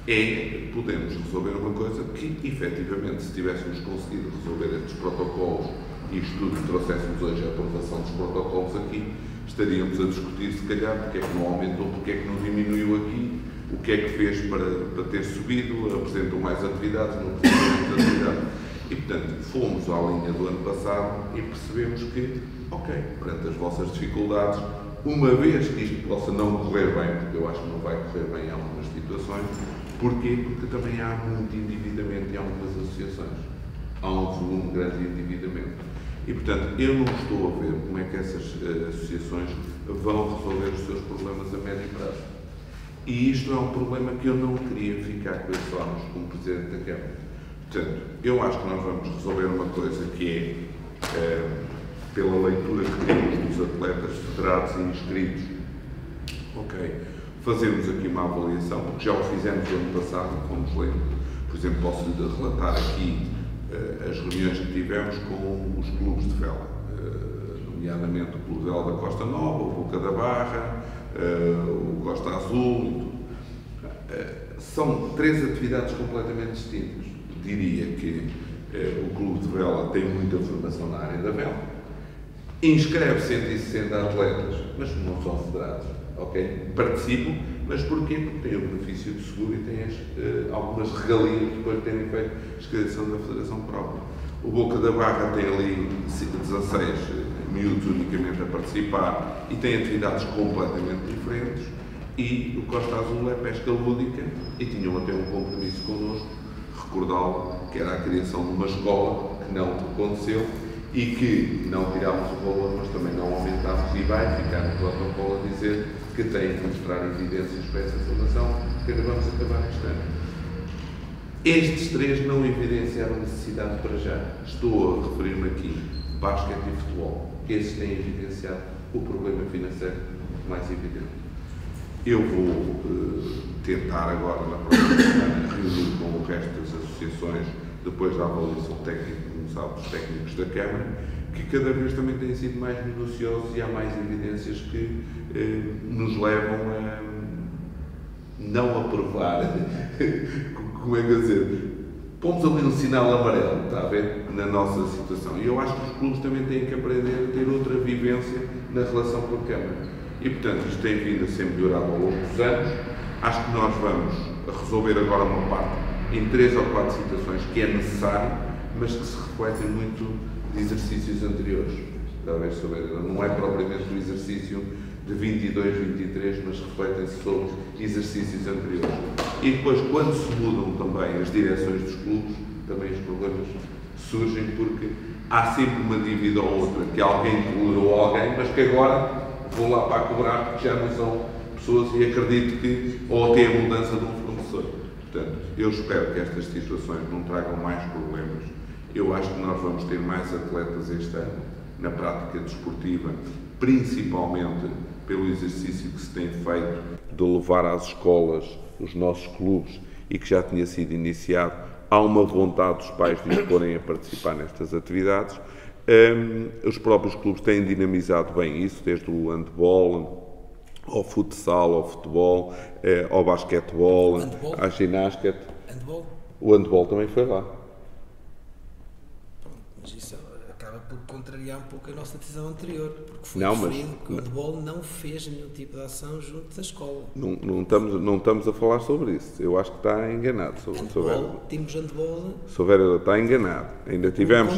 é podermos resolver uma coisa que, efetivamente, se tivéssemos conseguido resolver estes protocolos e isto tudo que trouxéssemos hoje a aprovação dos protocolos aqui, estaríamos a discutir, se calhar, porque é que não aumentou, porque é que não diminuiu aqui, o que é que fez para ter subido, apresentou mais atividades, não apresentou mais atividades. E, portanto, fomos à linha do ano passado e percebemos que, ok, perante as vossas dificuldades, uma vez que isto possa não correr bem, porque eu acho que não vai correr bem em algumas situações, porquê? Porque também há muito endividamento em algumas associações. Há um volume grande de endividamento. E, portanto, eu não estou a ver como é que essas associações vão resolver os seus problemas a médio prazo. E isto é um problema que eu não queria ficar com esses anos como Presidente da Câmara. Portanto, eu acho que nós vamos resolver uma coisa que é, pela leitura que temos dos atletas federados e inscritos, ok, fazermos aqui uma avaliação, porque já o fizemos no ano passado, como nos lembro. Por exemplo, posso-lhe relatar aqui as reuniões que tivemos com os clubes de vela, nomeadamente o Clube de Vela da Costa Nova, o Boca da Barra, o Costa Azul e tudo. São 3 atividades completamente distintas. Diria que o Clube de Vela tem muita formação na área da vela, inscreve 160 atletas, mas não são federados, ok? Participam, mas porquê? Porque têm o benefício de seguro e têm algumas regalias depois de terem feito a inscrição da Federação própria. O Boca da Barra tem ali 16 miúdos unicamente a participar e tem atividades completamente diferentes, e o Costa Azul é pesca lúdica e tinham até um compromisso connosco, recordá-lo, que era a criação de uma escola, que não aconteceu, e que não tirámos o valor, mas também não aumentámos, e vai ficar no protocolo a dizer que têm que mostrar evidências para essa formação, que vamos acabar este ano. Estes 3 não evidenciaram necessidade para já. Estou a referir-me aqui basquete e futebol. Esses têm evidenciado o problema financeiro mais evidente. Eu vou tentar agora, na próxima semana, reunir com o resto das associações, depois da avaliação técnica, como sabe, dos técnicos da Câmara, que cada vez também têm sido mais minuciosos e há mais evidências que nos levam a não aprovar, como é que eu dizer, pomos ali um sinal amarelo, está a ver, na nossa situação. E eu acho que os clubes também têm que aprender a ter outra vivência na relação com a Câmara. E, portanto, isto tem vindo a ser melhorado ao longo dos anos. Acho que nós vamos resolver agora uma parte em 3 ou 4 situações que é necessário, mas que se refletem muito de exercícios anteriores. Está a ver, não é propriamente o exercício de 22, 23, mas refletem-se sobre exercícios anteriores. E depois, quando se mudam também as direções dos clubes, também os problemas surgem, porque há sempre uma dívida ou outra que alguém tolerou a alguém, mas que agora vou lá para cobrar porque já não são pessoas, e acredito que ou até a mudança de um fornecedor. Portanto, eu espero que estas situações não tragam mais problemas. Eu acho que nós vamos ter mais atletas este ano na prática desportiva, principalmente pelo exercício que se tem feito de levar às escolas os nossos clubes e que já tinha sido iniciado. Há uma vontade dos pais de os porem a participar nestas atividades. Os próprios clubes têm dinamizado bem isso, desde o handball, ao futsal, ao futebol, ao basquetebol, à ginástica. Handball? O handball também foi lá. Pronto, mas isso acaba por contrariar um pouco a nossa decisão anterior, porque foi Não, referido que o handball não fez nenhum tipo de ação junto da escola. Não estamos a falar sobre isso. Eu acho que está enganado. Temos handball. Está enganado. Ainda tivemos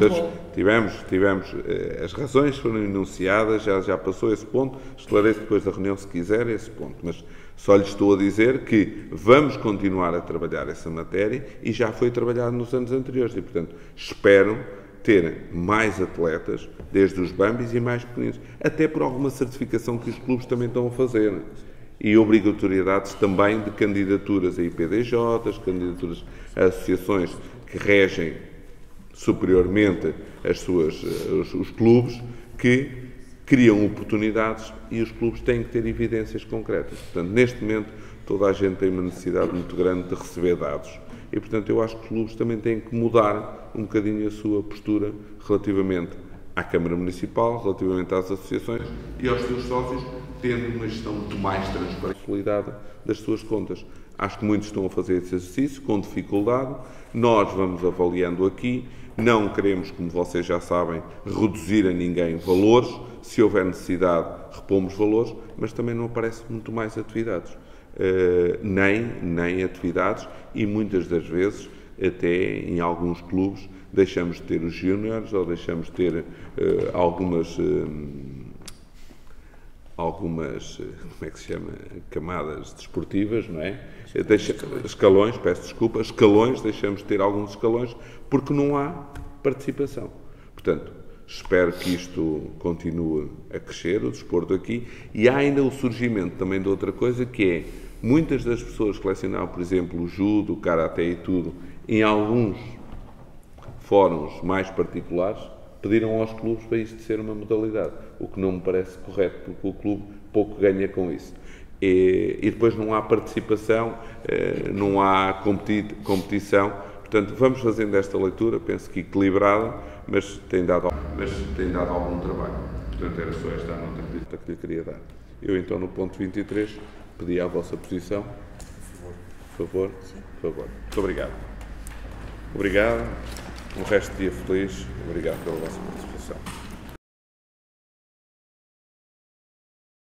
as razões foram enunciadas, já passou esse ponto. Esclareço depois da reunião, se quiser, esse ponto. Mas só lhe estou a dizer que vamos continuar a trabalhar essa matéria e já foi trabalhado nos anos anteriores. E, portanto, espero ter mais atletas, desde os Bambis e mais pequeninos, até por alguma certificação que os clubes também estão a fazer. E obrigatoriedades também de candidaturas a IPDJs, candidaturas a associações que regem superiormente os clubes, que criam oportunidades e os clubes têm que ter evidências concretas. Portanto, neste momento, toda a gente tem uma necessidade muito grande de receber dados. E, portanto, eu acho que os clubes também têm que mudar um bocadinho a sua postura relativamente à Câmara Municipal, relativamente às associações e aos seus sócios, tendo uma gestão muito mais transparente e consolidada das suas contas. Acho que muitos estão a fazer esse exercício com dificuldade. Nós vamos avaliando aqui. Não queremos, como vocês já sabem, reduzir a ninguém valores. Se houver necessidade, repomos valores, mas também não aparece muito mais atividades. Nem atividades, e muitas das vezes, até em alguns clubes, deixamos de ter os júniores ou deixamos de ter algumas, como é que se chama, camadas desportivas, não é? Escalões, peço desculpa, escalões, deixamos de ter alguns escalões porque não há participação. Portanto, espero que isto continue a crescer, o desporto aqui, e há ainda o surgimento também de outra coisa, que é, muitas das pessoas que lecionaram, por exemplo, o judo, o karaté e tudo, em alguns fóruns mais particulares, pediram aos clubes para isto ser uma modalidade, o que não me parece correto, porque o clube pouco ganha com isso. E depois não há participação, não há competição. Portanto, vamos fazendo esta leitura, penso que equilibrada, mas tem dado algum trabalho. Portanto, era só esta a nota que lhe queria dar. Eu, então, no ponto 23, pedi a vossa posição. Por favor. Por favor. Muito obrigado. Obrigado. Um resto de dia feliz. Obrigado pela vossa participação.